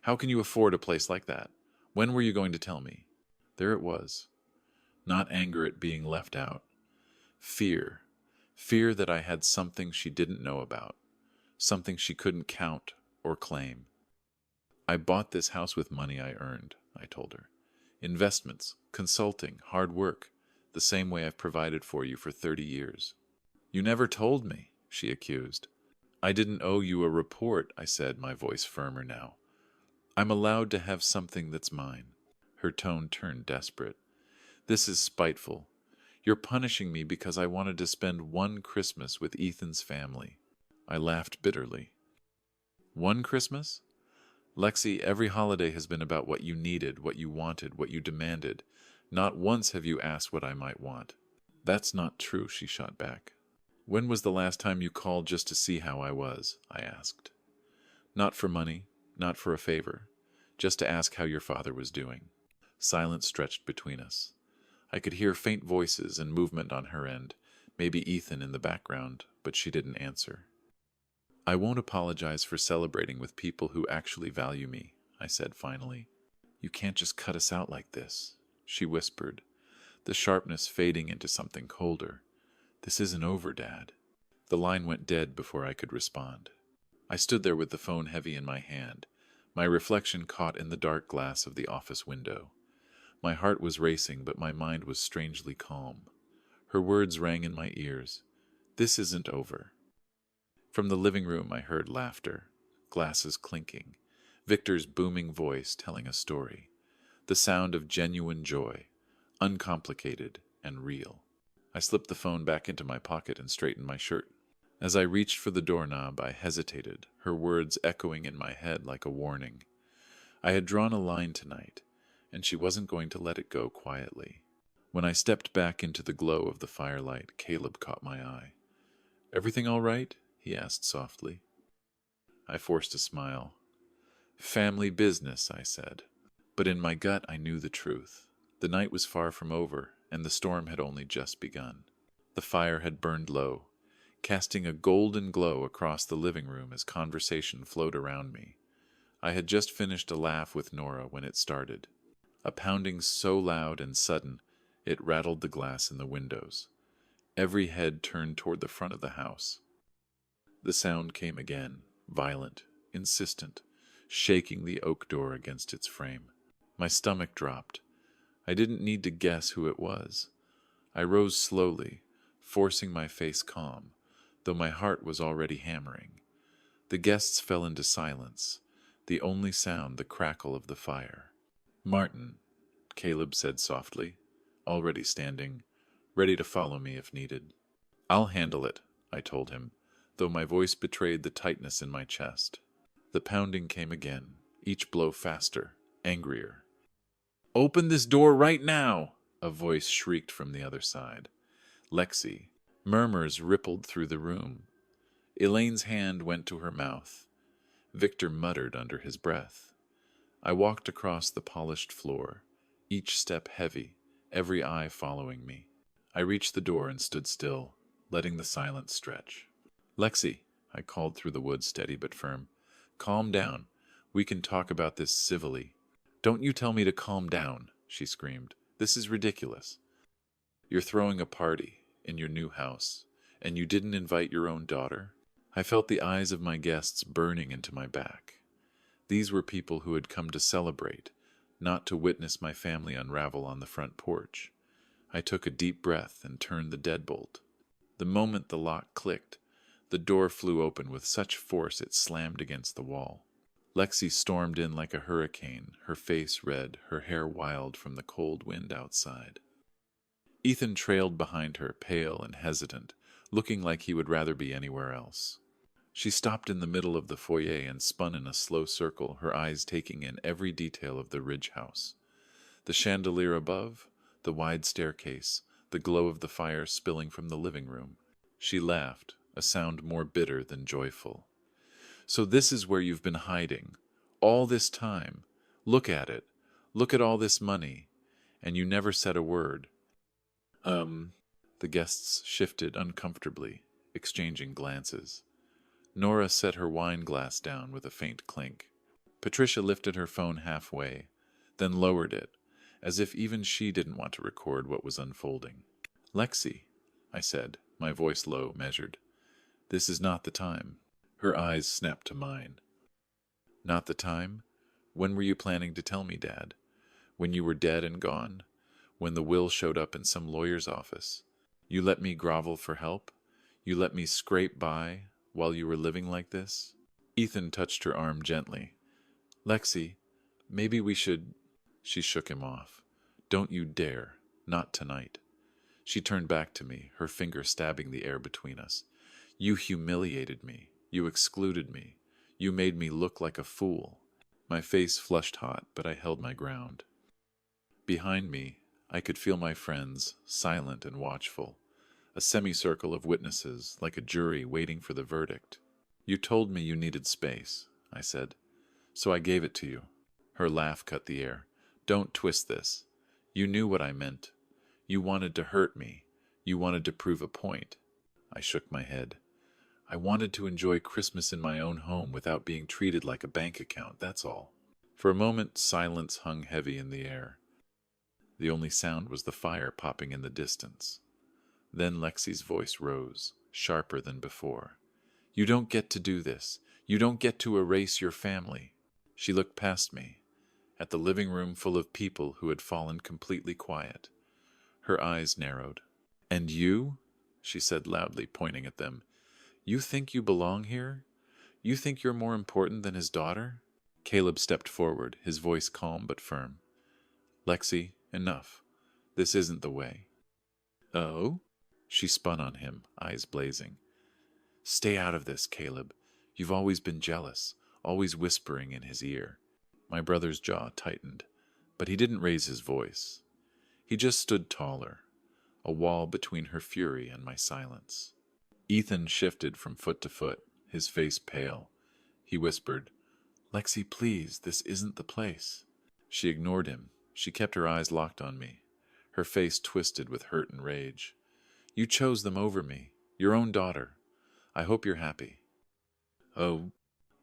[SPEAKER 1] How can you afford a place like that? When were you going to tell me?" There it was. Not anger at being left out. Fear. Fear that I had something she didn't know about. Something she couldn't count or claim. "I bought this house with money I earned," I told her. "Investments, consulting, hard work, the same way I've provided for you for 30 years. "You never told me," she accused. "I didn't owe you a report," I said, my voice firmer now. "I'm allowed to have something that's mine." Her tone turned desperate. "This is spiteful. You're punishing me because I wanted to spend one Christmas with Ethan's family." I laughed bitterly. "One Christmas? Lexi, every holiday has been about what you needed, what you wanted, what you demanded. Not once have you asked what I might want." "That's not true," she shot back. "When was the last time you called just to see how I was?" I asked. "Not for money, not for a favor, just to ask how your father was doing." Silence stretched between us. I could hear faint voices and movement on her end, maybe Ethan in the background, but she didn't answer. "I won't apologize for celebrating with people who actually value me," I said finally. "You can't just cut us out like this," she whispered, the sharpness fading into something colder. "This isn't over, Dad." The line went dead before I could respond. I stood there with the phone heavy in my hand, my reflection caught in the dark glass of the office window. My heart was racing, but my mind was strangely calm. Her words rang in my ears. "This isn't over." From the living room I heard laughter, glasses clinking, Victor's booming voice telling a story, the sound of genuine joy, uncomplicated and real. I slipped the phone back into my pocket and straightened my shirt. As I reached for the doorknob, I hesitated, her words echoing in my head like a warning. I had drawn a line tonight, and she wasn't going to let it go quietly. When I stepped back into the glow of the firelight, Caleb caught my eye. "Everything all right?" he asked softly. I forced a smile. "Family business," I said. But in my gut I knew the truth. The night was far from over, and the storm had only just begun. The fire had burned low, casting a golden glow across the living room as conversation flowed around me. I had just finished a laugh with Nora when it started, a pounding so loud and sudden it rattled the glass in the windows. Every head turned toward the front of the house. The sound came again, violent, insistent, shaking the oak door against its frame. My stomach dropped. I didn't need to guess who it was. I rose slowly, forcing my face calm, though my heart was already hammering. The guests fell into silence, the only sound the crackle of the fire. "Martin," Caleb said softly, already standing, ready to follow me if needed. "I'll handle it," I told him, though my voice betrayed the tightness in my chest. The pounding came again, each blow faster, angrier. "Open this door right now!" a voice shrieked from the other side. "Lexi." Murmurs rippled through the room. Elaine's hand went to her mouth. Victor muttered under his breath. I walked across the polished floor, each step heavy, every eye following me. I reached the door and stood still, letting the silence stretch. "Lexi," I called through the woods, steady but firm. "Calm down. We can talk about this civilly." "Don't you tell me to calm down," she screamed. "This is ridiculous. You're throwing a party in your new house, and you didn't invite your own daughter?" I felt the eyes of my guests burning into my back. These were people who had come to celebrate, not to witness my family unravel on the front porch. I took a deep breath and turned the deadbolt. The moment the lock clicked, the door flew open with such force it slammed against the wall. Lexi stormed in like a hurricane, her face red, her hair wild from the cold wind outside. Ethan trailed behind her, pale and hesitant, looking like he would rather be anywhere else. She stopped in the middle of the foyer and spun in a slow circle, her eyes taking in every detail of the Ridge house. The chandelier above, the wide staircase, the glow of the fire spilling from the living room. She laughed, a sound more bitter than joyful. "So this is where you've been hiding, all this time. Look at it. Look at all this money. And you never said a word." The guests shifted uncomfortably, exchanging glances. Nora set her wine glass down with a faint clink. Patricia lifted her phone halfway, then lowered it, as if even she didn't want to record what was unfolding. "Lexi," I said, my voice low, measured. "This is not the time." Her eyes snapped to mine. "Not the time? When were you planning to tell me, Dad? When you were dead and gone? When the will showed up in some lawyer's office? You let me grovel for help? You let me scrape by while you were living like this?" Ethan touched her arm gently. "Lexi, maybe we should—" She shook him off. "Don't you dare. Not tonight." She turned back to me, her finger stabbing the air between us. "You humiliated me. You excluded me. You made me look like a fool." My face flushed hot, but I held my ground. Behind me, I could feel my friends, silent and watchful, a semicircle of witnesses, like a jury waiting for the verdict. "You told me you needed space," I said, "so I gave it to you." Her laugh cut the air. "Don't twist this. You knew what I meant. You wanted to hurt me. You wanted to prove a point." I shook my head. "I wanted to enjoy Christmas in my own home without being treated like a bank account, that's all." For a moment, silence hung heavy in the air. The only sound was the fire popping in the distance. Then Lexi's voice rose, sharper than before. "You don't get to do this. You don't get to erase your family. She looked past me, at the living room full of people who had fallen completely quiet. Her eyes narrowed. And you? She said loudly, pointing at them. You think you belong here? You think you're more important than his daughter? Caleb stepped forward, his voice calm but firm. Lexi, enough. This isn't the way. Oh? She spun on him, eyes blazing. Stay out of this, Caleb. You've always been jealous, always whispering in his ear. My brother's jaw tightened, but he didn't raise his voice. He just stood taller, a wall between her fury and my silence. Ethan shifted from foot to foot, his face pale. He whispered, Lexi, please, this isn't the place. She ignored him. She kept her eyes locked on me, her face twisted with hurt and rage. You chose them over me, your own daughter. I hope you're happy. Oh,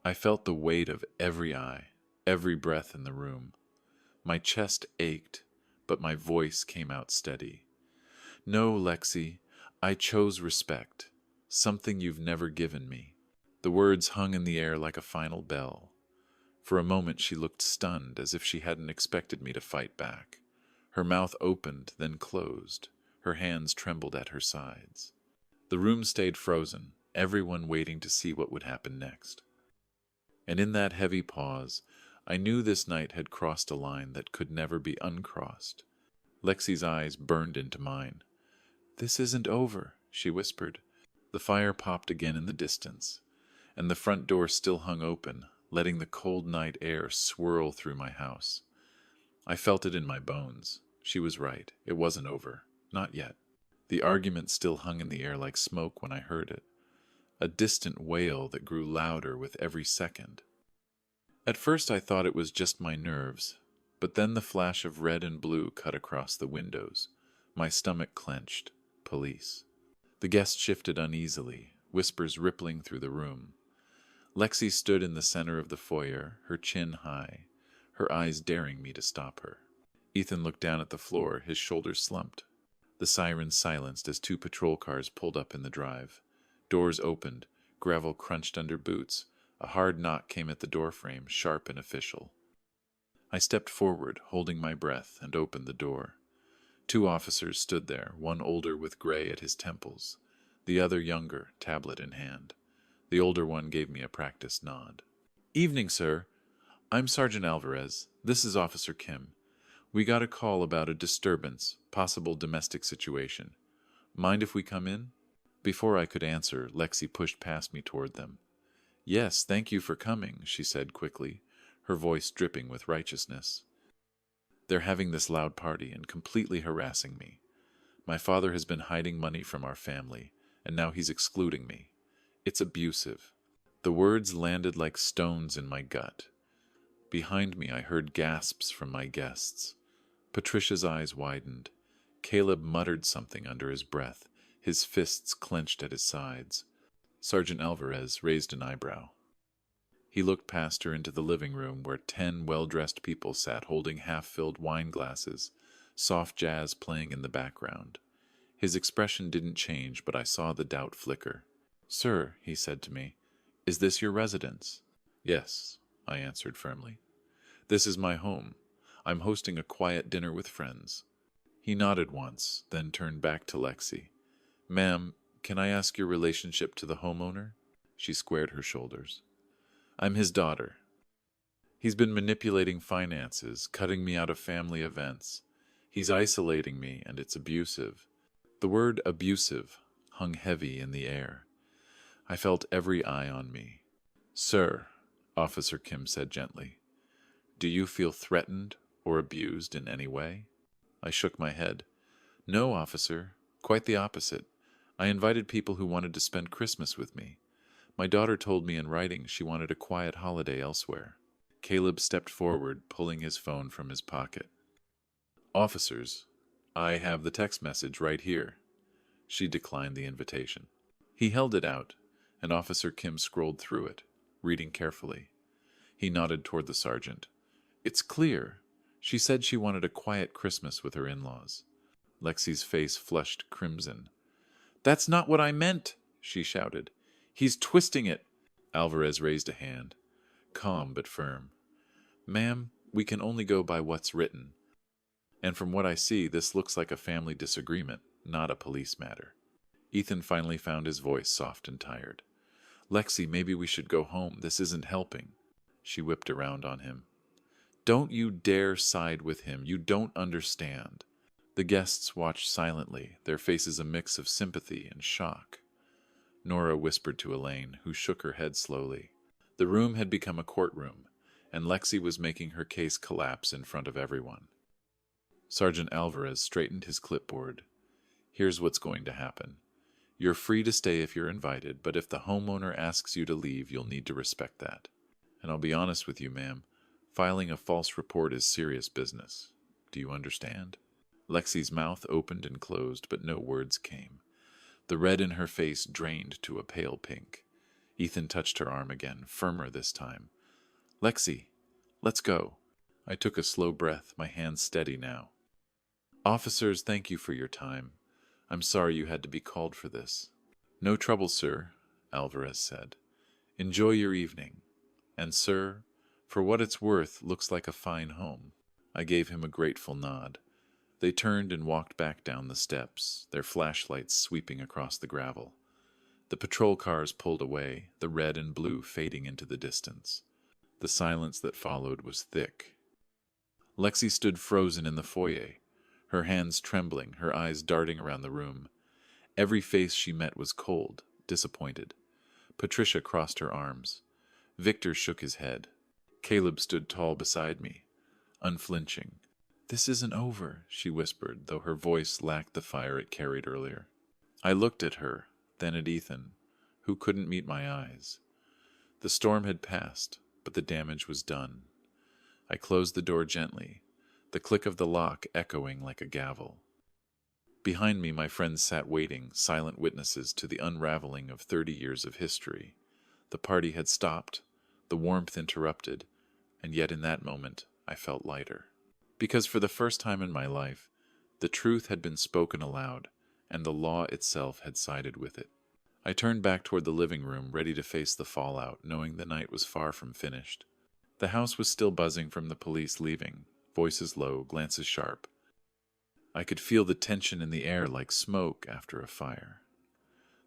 [SPEAKER 1] I felt the weight of every eye, every breath in the room. My chest ached, but my voice came out steady. No, Lexi, I chose respect, something you've never given me. The words hung in the air like a final bell. For a moment she looked stunned, as if she hadn't expected me to fight back. Her mouth opened, then closed. Her hands trembled at her sides. The room stayed frozen, everyone waiting to see what would happen next. And in that heavy pause, I knew this night had crossed a line that could never be uncrossed. Lexi's eyes burned into mine. This isn't over, she whispered. The fire popped again in the distance, and the front door still hung open, letting the cold night air swirl through my house. I felt it in my bones. She was right. It wasn't over. Not yet. The argument still hung in the air like smoke when I heard it, a distant wail that grew louder with every second. At first I thought it was just my nerves, but then the flash of red and blue cut across the windows. My stomach clenched. Police. The guests shifted uneasily, whispers rippling through the room. Lexi stood in the center of the foyer, her chin high, her eyes daring me to stop her. Ethan looked down at the floor, his shoulders slumped. The sirens silenced as 2 patrol cars pulled up in the drive. Doors opened, gravel crunched under boots. A hard knock came at the doorframe, sharp and official. I stepped forward, holding my breath, and opened the door. 2 officers stood there, one older with gray at his temples, the other younger, tablet in hand. The older one gave me a practiced nod. Evening, sir. I'm Sergeant Alvarez. This is Officer Kim. We got a call about a disturbance, possible domestic situation. Mind if we come in? Before I could answer, Lexi pushed past me toward them. Yes, thank you for coming, she said quickly, her voice dripping with righteousness. They're having this loud party and completely harassing me. My father has been hiding money from our family, and now he's excluding me. It's abusive. The words landed like stones in my gut. Behind me I heard gasps from my guests. Patricia's eyes widened. Caleb muttered something under his breath, his fists clenched at his sides. Sergeant Alvarez raised an eyebrow. He looked past her into the living room where 10 well-dressed people sat holding half-filled wine glasses, soft jazz playing in the background. His expression didn't change, but I saw the doubt flicker. Sir, he said to me, is this your residence? Yes, I answered firmly. This is my home. I'm hosting a quiet dinner with friends. He nodded once, then turned back to Lexi. Ma'am, can I ask your relationship to the homeowner? She squared her shoulders. I'm his daughter. He's been manipulating finances, cutting me out of family events. He's isolating me, and it's abusive. The word abusive hung heavy in the air. I felt every eye on me. Sir, Officer Kim said gently, do you feel threatened or abused in any way? I shook my head. No, officer, quite the opposite. I invited people who wanted to spend Christmas with me. My daughter told me in writing she wanted a quiet holiday elsewhere. Caleb stepped forward, pulling his phone from his pocket. Officers, I have the text message right here. She declined the invitation. He held it out, and Officer Kim scrolled through it, reading carefully. He nodded toward the sergeant. It's clear. She said she wanted a quiet Christmas with her in-laws. Lexi's face flushed crimson. That's not what I meant, she shouted. He's twisting it. Alvarez raised a hand, calm but firm. Ma'am, we can only go by what's written. And from what I see, this looks like a family disagreement, not a police matter. Ethan finally found his voice soft and tired. Lexi, maybe we should go home. This isn't helping. She whipped around on him. Don't you dare side with him. You don't understand. The guests watched silently, their faces a mix of sympathy and shock. Nora whispered to Elaine, who shook her head slowly. The room had become a courtroom, and Lexi was making her case collapse in front of everyone. Sergeant Alvarez straightened his clipboard. Here's what's going to happen. You're free to stay if you're invited, but if the homeowner asks you to leave, you'll need to respect that. And I'll be honest with you, ma'am, filing a false report is serious business. Do you understand? Lexi's mouth opened and closed, but no words came. The red in her face drained to a pale pink. Ethan touched her arm again, firmer this time. Lexi, let's go. I took a slow breath, my hands steady now. Officers, thank you for your time. I'm sorry you had to be called for this. No trouble, sir, Alvarez said. Enjoy your evening. And, sir, for what it's worth, looks like a fine home. I gave him a grateful nod. They turned and walked back down the steps, their flashlights sweeping across the gravel. The patrol cars pulled away, the red and blue fading into the distance. The silence that followed was thick. Lexi stood frozen in the foyer, her hands trembling, her eyes darting around the room. Every face she met was cold, disappointed. Patricia crossed her arms. Victor shook his head. Caleb stood tall beside me, unflinching. This isn't over, she whispered, though her voice lacked the fire it carried earlier. I looked at her, then at Ethan, who couldn't meet my eyes. The storm had passed, but the damage was done. I closed the door gently, the click of the lock echoing like a gavel. Behind me, my friends sat waiting, silent witnesses to the unraveling of 30 years of history. The party had stopped, the warmth interrupted, and yet in that moment I felt lighter. Because for the first time in my life, the truth had been spoken aloud, and the law itself had sided with it. I turned back toward the living room, ready to face the fallout, knowing the night was far from finished. The house was still buzzing from the police leaving, voices low, glances sharp. I could feel the tension in the air like smoke after a fire.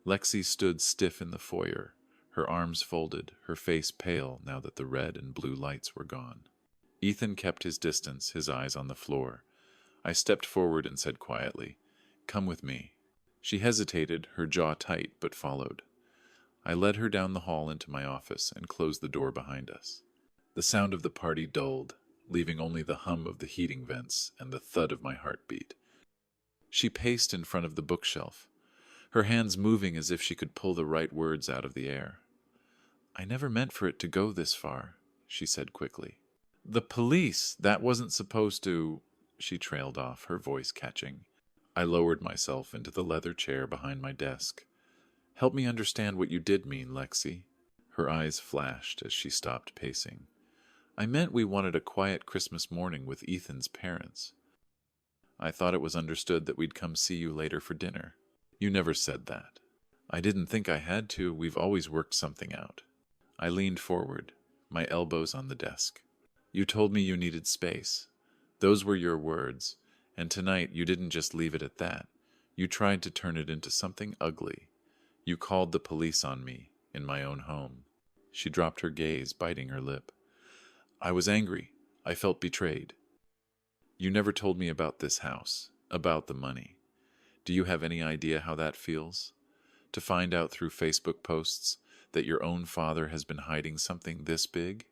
[SPEAKER 1] Lexi stood stiff in the foyer, her arms folded, her face pale now that the red and blue lights were gone. Ethan kept his distance, his eyes on the floor. I stepped forward and said quietly, "Come with me." She hesitated, her jaw tight, but followed. I led her down the hall into my office and closed the door behind us. The sound of the party dulled, leaving only the hum of the heating vents and the thud of my heartbeat. She paced in front of the bookshelf, her hands moving as if she could pull the right words out of the air. "I never meant for it to go this far," she said quickly. "The police, that wasn't supposed to—" She trailed off, her voice catching. I lowered myself into the leather chair behind my desk. "Help me understand what you did mean, Lexi." Her eyes flashed as she stopped pacing. "I meant we wanted a quiet Christmas morning with Ethan's parents. I thought it was understood that we'd come see you later for dinner. You never said that." "I didn't think I had to. We've always worked something out." I leaned forward, my elbows on the desk. "You told me you needed space. Those were your words, and tonight you didn't just leave it at that. You tried to turn it into something ugly. You called the police on me, in my own home." She dropped her gaze, biting her lip. "I was angry. I felt betrayed. You never told me about this house, about the money. Do you have any idea how that feels? To find out through Facebook posts that your own father has been hiding something this big?"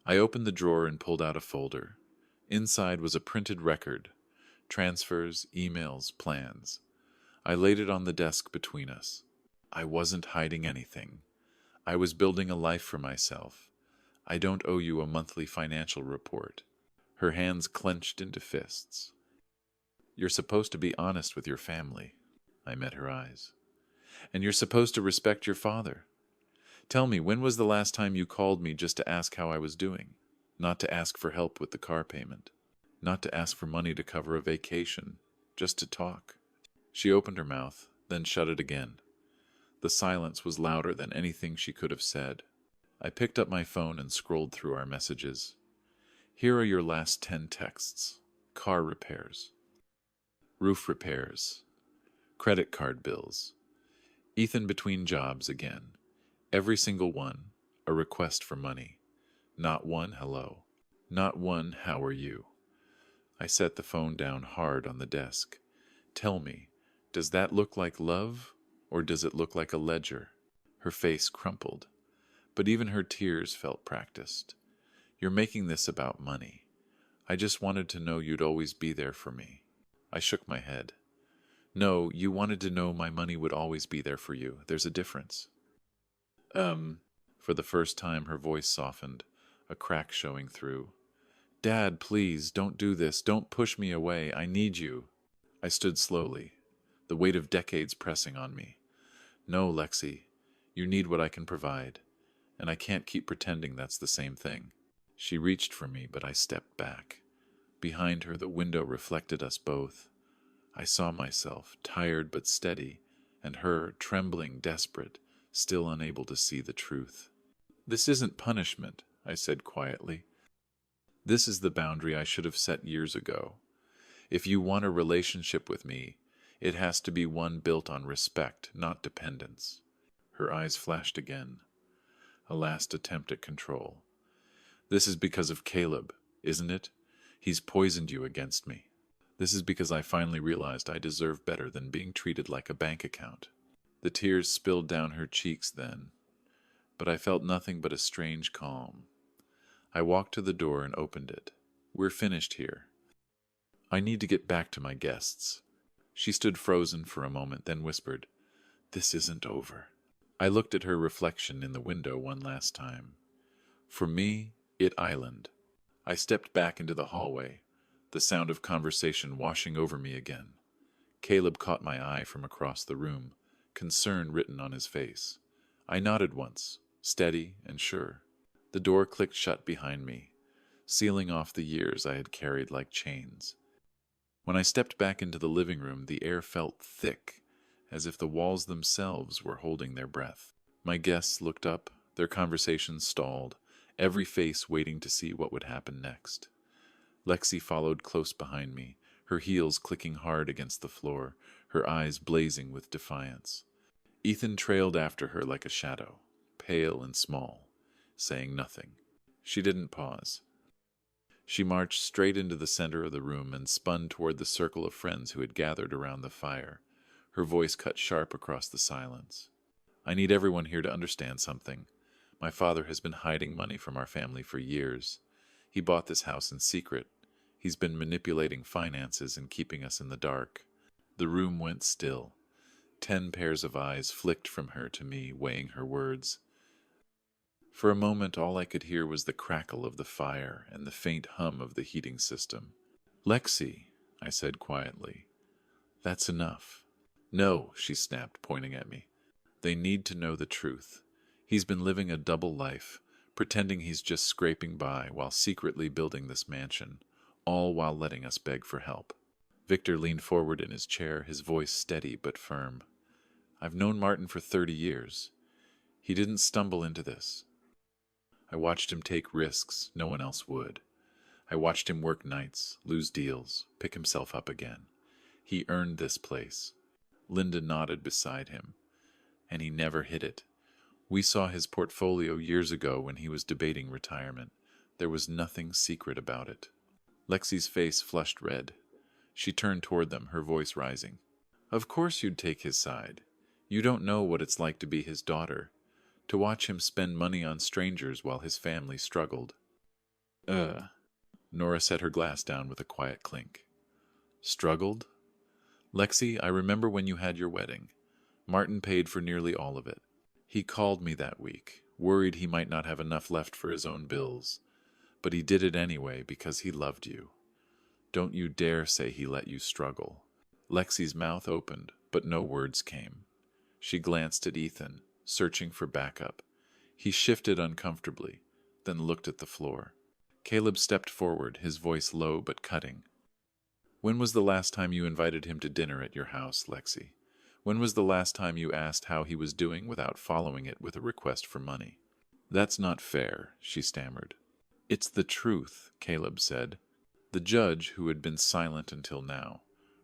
[SPEAKER 1] I opened the drawer and pulled out a folder. Inside was a printed record, transfers, emails, plans. I laid it on the desk between us. I wasn't hiding anything. I was building a life for myself. I don't owe you a monthly financial report. Her hands clenched into fists. "You're supposed to be honest with your family." I met her eyes. "And you're supposed to respect your father. Tell me, when was the last time you called me just to ask how I was doing? Not to ask for help with the car payment. Not to ask for money to cover a vacation. Just to talk." She opened her mouth, then shut it again. The silence was louder than anything she could have said. I picked up my phone and scrolled through our messages. Here are your last 10 texts. Car repairs, roof repairs, credit card bills. Ethan between jobs again. Every single one, a request for money. Not one hello. Not one how are you. I set the phone down hard on the desk. Tell me, does that look like love, or does it look like a ledger? Her face crumpled, but even her tears felt practiced. You're making this about money. I just wanted to know you'd always be there for me. I shook my head. No, you wanted to know my money would always be there for you. There's a difference. For the first time her voice softened, a crack showing through. Dad, please, don't do this. Don't push me away. I need you. I stood slowly, the weight of decades pressing on me. No, Lexi, you need what I can provide, and I can't keep pretending that's the same thing. She reached for me, but I stepped back. Behind her, the window reflected us both. I saw myself, tired but steady, and her, trembling, desperate, still unable to see the truth. This isn't punishment, I said quietly. This is the boundary I should have set years ago. If you want a relationship with me, it has to be one built on respect, not dependence. Her eyes flashed again. A last attempt at control. This is because of Caleb, isn't it? He's poisoned you against me. This is because I finally realized I deserve better than being treated like a bank account. The tears spilled down her cheeks then, but I felt nothing but a strange calm. I walked to the door and opened it. We're finished here. I need to get back to my guests. She stood frozen for a moment, then whispered, This isn't over. I looked at her reflection in the window one last time. For me, it island. I stepped back into the hallway, the sound of conversation washing over me again. Caleb caught my eye from across the room, concern written on his face. I nodded once, steady and sure. The door clicked shut behind me, sealing off the years I had carried like chains. When I stepped back into the living room, the air felt thick, as if the walls themselves were holding their breath. My guests looked up, their conversation stalled, every face waiting to see what would happen next. Lexi followed close behind me, her heels clicking hard against the floor, her eyes blazing with defiance. Ethan trailed after her like a shadow, pale and small, saying nothing. She didn't pause. She marched straight into the center of the room and spun toward the circle of friends who had gathered around the fire. Her voice cut sharp across the silence. I need everyone here to understand something. My father has been hiding money from our family for years. He bought this house in secret. He's been manipulating finances and keeping us in the dark. The room went still. 10 pairs of eyes flicked from her to me, weighing her words. For a moment, all I could hear was the crackle of the fire and the faint hum of the heating system. Lexi, I said quietly, that's enough. No, she snapped, pointing at me. They need to know the truth. He's been living a double life, pretending he's just scraping by while secretly building this mansion, all while letting us beg for help. Victor leaned forward in his chair, his voice steady but firm. I've known Martin for 30 years. He didn't stumble into this. I watched him take risks no one else would. I watched him work nights, lose deals, pick himself up again. He earned this place. Linda nodded beside him, and he never hid it. We saw his portfolio years ago when he was debating retirement. There was nothing secret about it. Lexi's face flushed red. She turned toward them, her voice rising. Of course you'd take his side. You don't know what it's like to be his daughter, to watch him spend money on strangers while his family struggled. Nora set her glass down with a quiet clink. Struggled? Lexi, I remember when you had your wedding. Martin paid for nearly all of it. He called me that week, worried he might not have enough left for his own bills. But he did it anyway because he loved you. Don't you dare say he let you struggle. Lexi's mouth opened, but no words came. She glanced at Ethan, searching for backup. He shifted uncomfortably, then looked at the floor. Caleb stepped forward, his voice low but cutting. When was the last time you invited him to dinner at your house, Lexi? When was the last time you asked how he was doing without following it with a request for money? That's not fair, she stammered. It's the truth, Caleb said. The judge, who had been silent until now,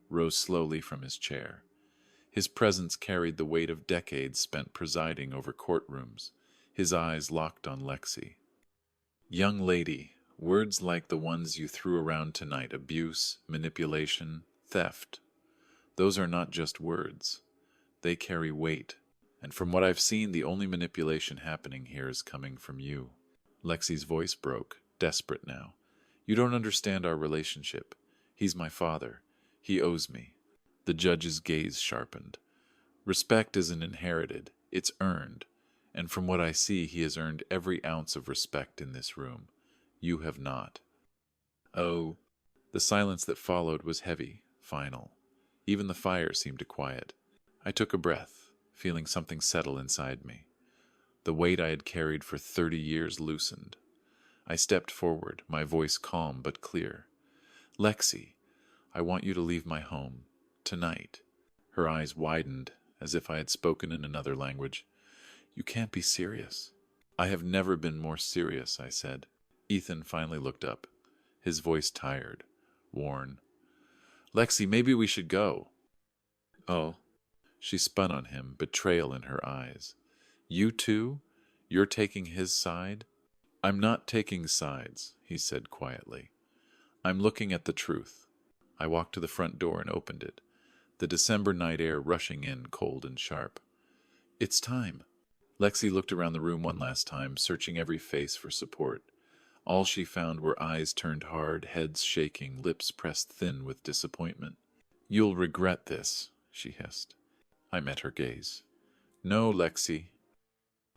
[SPEAKER 1] rose slowly from his chair. His presence carried the weight of decades spent presiding over courtrooms, his eyes locked on Lexi. Young lady, words like the ones you threw around tonight, abuse, manipulation, theft, those are not just words. They carry weight. And from what I've seen, the only manipulation happening here is coming from you. Lexi's voice broke, desperate now. You don't understand our relationship. He's my father. He owes me. The judge's gaze sharpened. Respect isn't inherited. It's earned. And from what I see, he has earned every ounce of respect in this room. You have not. Oh. The silence that followed was heavy, final. Even the fire seemed to quiet. I took a breath, feeling something settle inside me. The weight I had carried for 30 years loosened. I stepped forward, my voice calm but clear. Lexi, I want you to leave my home. Tonight. Her eyes widened, as if I had spoken in another language. You can't be serious. I have never been more serious, I said. Ethan finally looked up, his voice tired, worn. Lexi, maybe we should go. Oh. She spun on him, betrayal in her eyes. You too? You're taking his side? I'm not taking sides, he said quietly. I'm looking at the truth. I walked to the front door and opened it, the December night air rushing in cold and sharp. It's time. Lexi looked around the room one last time, searching every face for support. All she found were eyes turned hard, heads shaking, lips pressed thin with disappointment. You'll regret this, she hissed. I met her gaze. No, Lexi.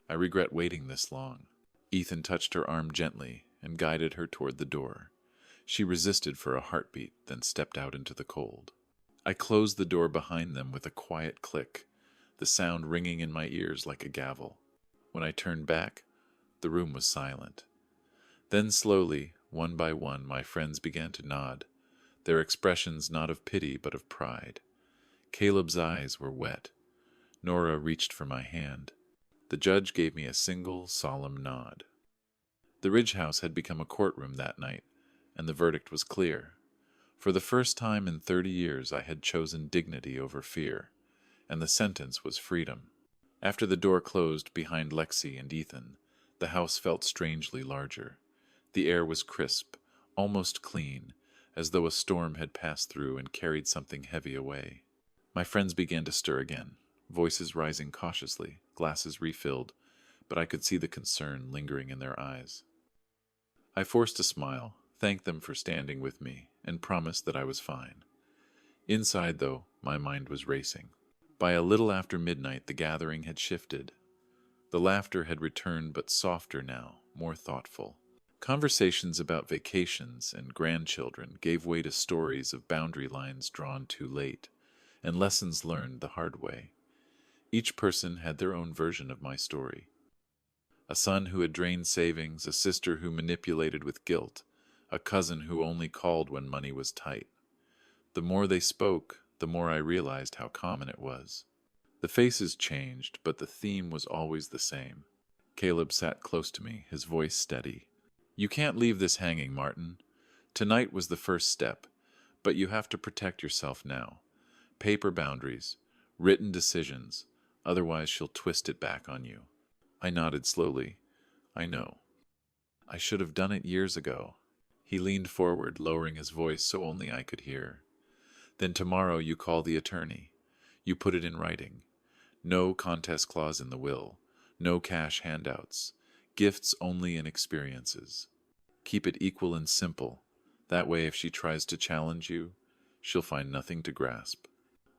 [SPEAKER 1] I regret waiting this long. Ethan touched her arm gently and guided her toward the door. She resisted for a heartbeat, then stepped out into the cold. I closed the door behind them with a quiet click, the sound ringing in my ears like a gavel. When I turned back, the room was silent. Then slowly, one by one, my friends began to nod, their expressions not of pity but of pride. Caleb's eyes were wet. Nora reached for my hand. The judge gave me a single, solemn nod. The Ridge House had become a courtroom that night, and the verdict was clear. For the first time in 30 years I had chosen dignity over fear, and the sentence was freedom. After the door closed behind Lexi and Ethan, the house felt strangely larger. The air was crisp, almost clean, as though a storm had passed through and carried something heavy away. My friends began to stir again, voices rising cautiously, glasses refilled, but I could see the concern lingering in their eyes. I forced a smile, thanked them for standing with me, and promised that I was fine. Inside, though, my mind was racing. By a little after midnight, the gathering had shifted. The laughter had returned, but softer now, more thoughtful. Conversations about vacations and grandchildren gave way to stories of boundary lines drawn too late, and lessons learned the hard way. Each person had their own version of my story. A son who had drained savings, a sister who manipulated with guilt, a cousin who only called when money was tight. The more they spoke, the more I realized how common it was. The faces changed, but the theme was always the same. Caleb sat close to me, his voice steady. You can't leave this hanging, Martin. Tonight was the first step, but you have to protect yourself now. Paper boundaries, written decisions, otherwise she'll twist it back on you. I nodded slowly. I know. I should have done it years ago. He leaned forward, lowering his voice so only I could hear. Then tomorrow you call the attorney. You put it in writing. No contest clause in the will. No cash handouts. Gifts only in experiences. Keep it equal and simple. That way if she tries to challenge you, she'll find nothing to grasp.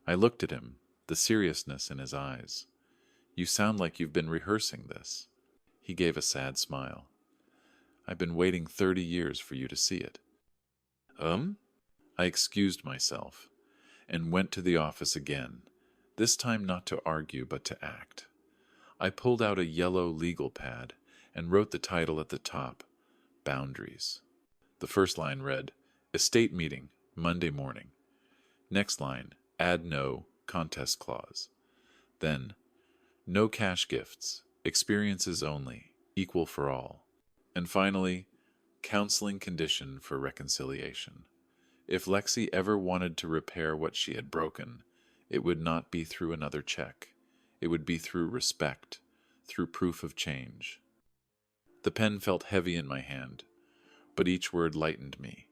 [SPEAKER 1] I looked at him, the seriousness in his eyes. You sound like you've been rehearsing this. He gave a sad smile. I've been waiting 30 years for you to see it. I excused myself and went to the office again, this time not to argue but to act. I pulled out a yellow legal pad and wrote the title at the top, Boundaries. The first line read, Estate meeting, Monday morning. Next line, add no contest clause. Then, no cash gifts, experiences only, equal for all. And finally, counseling condition for reconciliation. If Lexi ever wanted to repair what she had broken, it would not be through another check. It would be through respect, through proof of change. The pen felt heavy in my hand, but each word lightened me.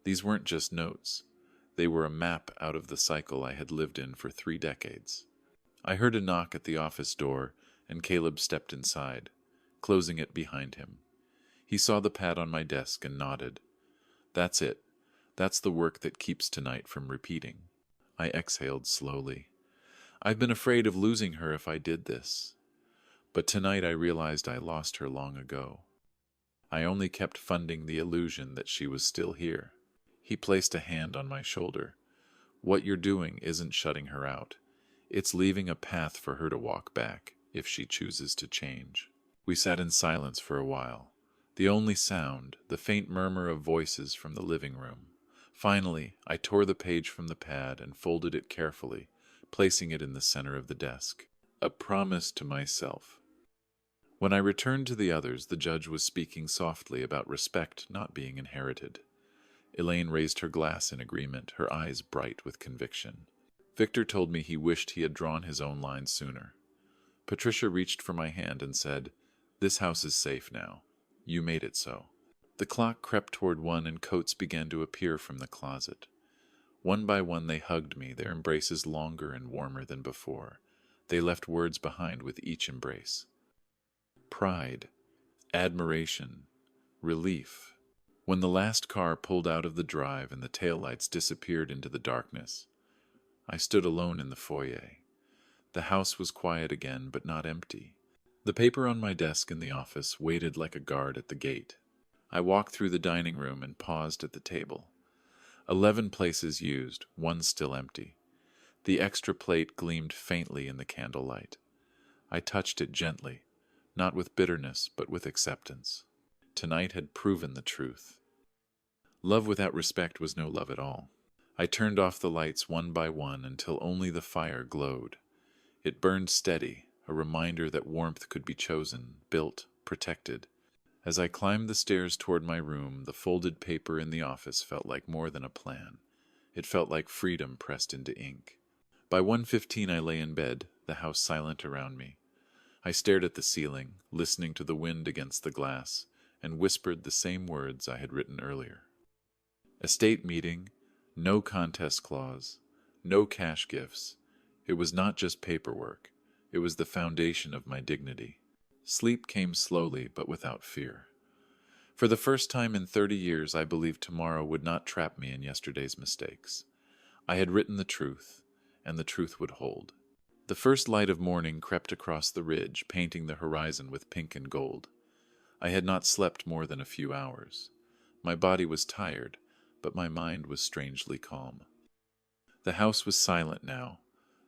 [SPEAKER 1] These weren't just notes. They were a map out of the cycle I had lived in for 3 decades. I heard a knock at the office door, and Caleb stepped inside, closing it behind him. He saw the pad on my desk and nodded. That's it. That's the work that keeps tonight from repeating. I exhaled slowly. I've been afraid of losing her if I did this. But tonight I realized I lost her long ago. I only kept funding the illusion that she was still here. He placed a hand on my shoulder. What you're doing isn't shutting her out. It's leaving a path for her to walk back, if she chooses to change. We sat in silence for a while. The only sound, the faint murmur of voices from the living room. Finally, I tore the page from the pad and folded it carefully, placing it in the center of the desk. A promise to myself. When I returned to the others, the judge was speaking softly about respect not being inherited. Elaine raised her glass in agreement, her eyes bright with conviction. Victor told me he wished he had drawn his own line sooner. Patricia reached for my hand and said, "This house is safe now. You made it so." The clock crept toward 1 and coats began to appear from the closet. One by one they hugged me, their embraces longer and warmer than before. They left words behind with each embrace. Pride, admiration, relief. When the last car pulled out of the drive and the taillights disappeared into the darkness, I stood alone in the foyer. The house was quiet again, but not empty. The paper on my desk in the office waited like a guard at the gate. I walked through the dining room and paused at the table. 11 places used, 1 still empty. The extra plate gleamed faintly in the candlelight. I touched it gently, not with bitterness, but with acceptance. Tonight had proven the truth. Love without respect was no love at all. I turned off the lights one by one until only the fire glowed. It burned steady, a reminder that warmth could be chosen, built, protected. As I climbed the stairs toward my room, the folded paper in the office felt like more than a plan. It felt like freedom pressed into ink. By 1:15 I lay in bed, the house silent around me. I stared at the ceiling, listening to the wind against the glass, and whispered the same words I had written earlier. Estate meeting, no contest clause, no cash gifts. It was not just paperwork. It was the foundation of my dignity. Sleep came slowly, but without fear. For the first time in 30 years, I believed tomorrow would not trap me in yesterday's mistakes. I had written the truth, and the truth would hold. The first light of morning crept across the ridge, painting the horizon with pink and gold. I had not slept more than a few hours. My body was tired, but my mind was strangely calm. The house was silent now,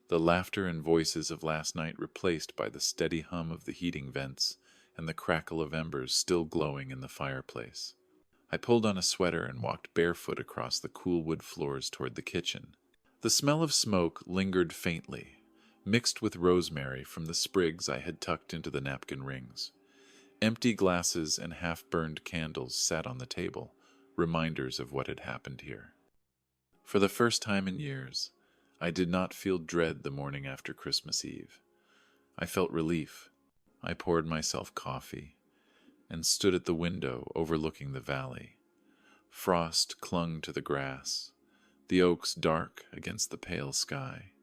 [SPEAKER 1] the laughter and voices of last night replaced by the steady hum of the heating vents and the crackle of embers still glowing in the fireplace. I pulled on a sweater and walked barefoot across the cool wood floors toward the kitchen. The smell of smoke lingered faintly, mixed with rosemary from the sprigs I had tucked into the napkin rings. Empty glasses and half-burned candles sat on the table, reminders of what had happened here. For the first time in years, I did not feel dread the morning after Christmas Eve. I felt relief. I poured myself coffee and stood at the window overlooking the valley. Frost clung to the grass, the oaks dark against the pale sky.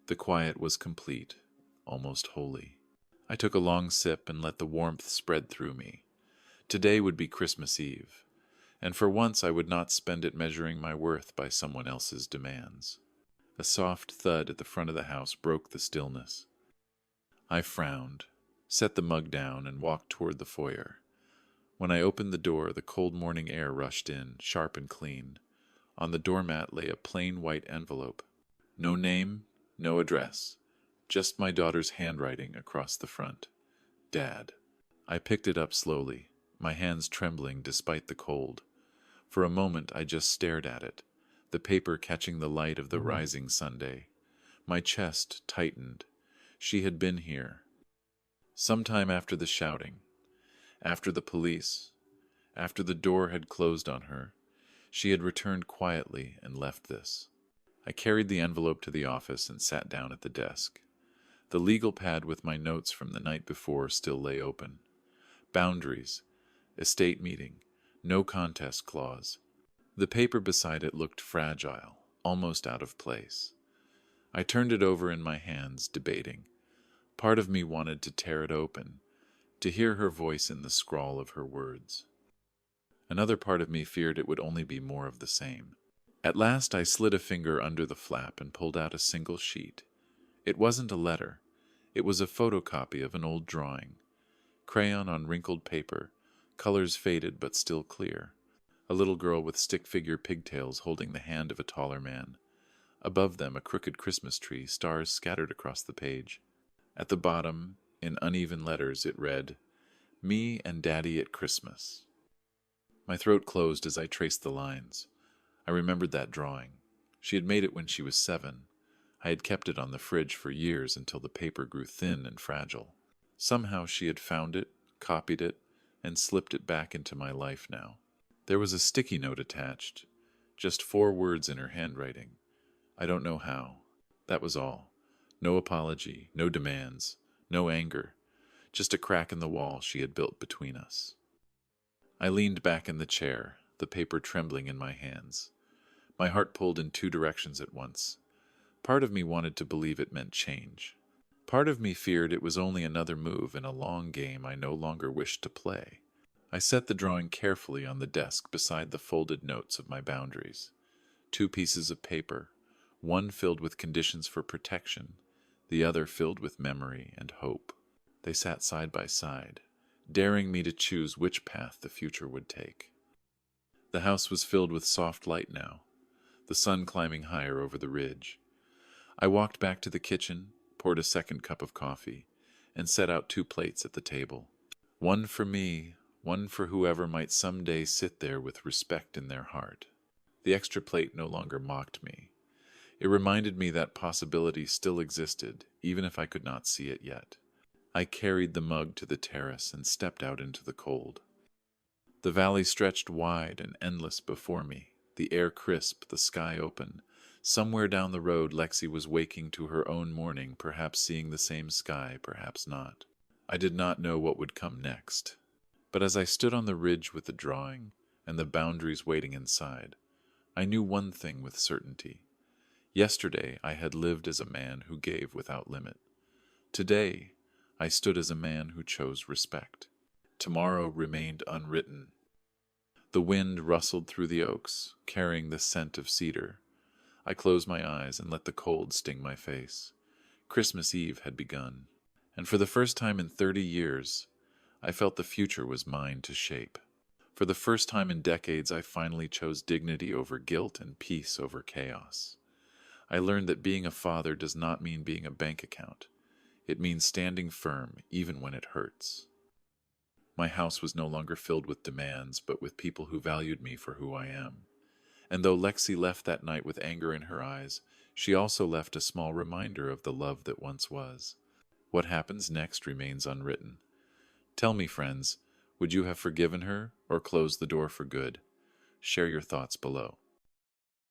[SPEAKER 1] The quiet was complete, almost holy. I took a long sip and let the warmth spread through me. Today would be Christmas Eve, and for once I would not spend it measuring my worth by someone else's demands. A soft thud at the front of the house broke the stillness. I frowned, set the mug down, and walked toward the foyer. When I opened the door, the cold morning air rushed in, sharp and clean. On the doormat lay a plain white envelope. No name, no address, just my daughter's handwriting across the front. Dad. I picked it up slowly, my hands trembling despite the cold. For a moment I just stared at it, the paper catching the light of the rising Sunday. My chest tightened. She had been here. Sometime after the shouting, After the police, after the door had closed on her, she had returned quietly and left this. I carried the envelope to the office and sat down at the desk. The legal pad with my notes from the night before still lay open. Boundaries, estate meeting, no contest clause. The paper beside it looked fragile, almost out of place. I turned it over in my hands, debating. Part of me wanted to tear it open, to hear her voice in the scrawl of her words. Another part of me feared it would only be more of the same. At last I slid a finger under the flap and pulled out a single sheet. It wasn't a letter. It was a photocopy of an old drawing. Crayon on wrinkled paper, colors faded but still clear. A little girl with stick-figure pigtails holding the hand of a taller man. Above them a crooked Christmas tree, stars scattered across the page. At the bottom, in uneven letters, it read, "Me and Daddy at Christmas." My throat closed as I traced the lines. I remembered that drawing. She had made it when she was 7. I had kept it on the fridge for years until the paper grew thin and fragile. Somehow she had found it, copied it, and slipped it back into my life now. There was a sticky note attached, just 4 words in her handwriting. I don't know how. That was all. No apology, no demands, no anger, just a crack in the wall she had built between us. I leaned back in the chair, the paper trembling in my hands. My heart pulled in 2 directions at once. Part of me wanted to believe it meant change. Part of me feared it was only another move in a long game I no longer wished to play. I set the drawing carefully on the desk beside the folded notes of my boundaries. 2 pieces of paper, one filled with conditions for protection, the other filled with memory and hope. They sat side by side, daring me to choose which path the future would take. The house was filled with soft light now, the sun climbing higher over the ridge. I walked back to the kitchen, poured a second cup of coffee, and set out 2 plates at the table. One for me, one for whoever might someday sit there with respect in their heart. The extra plate no longer mocked me. It reminded me that possibility still existed, even if I could not see it yet. I carried the mug to the terrace and stepped out into the cold. The valley stretched wide and endless before me, the air crisp, the sky open. Somewhere down the road Lexi was waking to her own morning, perhaps seeing the same sky, perhaps not. I did not know what would come next. But as I stood on the ridge with the drawing, and the boundaries waiting inside, I knew one thing with certainty. Yesterday I had lived as a man who gave without limit. Today I stood as a man who chose respect. Tomorrow remained unwritten. The wind rustled through the oaks, carrying the scent of cedar. I closed my eyes and let the cold sting my face. Christmas Eve had begun, and for the first time in 30 years, I felt the future was mine to shape. For the first time in decades, I finally chose dignity over guilt and peace over chaos. I learned that being a father does not mean being a bank account. It means standing firm, even when it hurts. My house was no longer filled with demands, but with people who valued me for who I am. And though Lexi left that night with anger in her eyes, she also left a small reminder of the love that once was. What happens next remains unwritten. Tell me, friends, would you have forgiven her or closed the door for good? Share your thoughts below.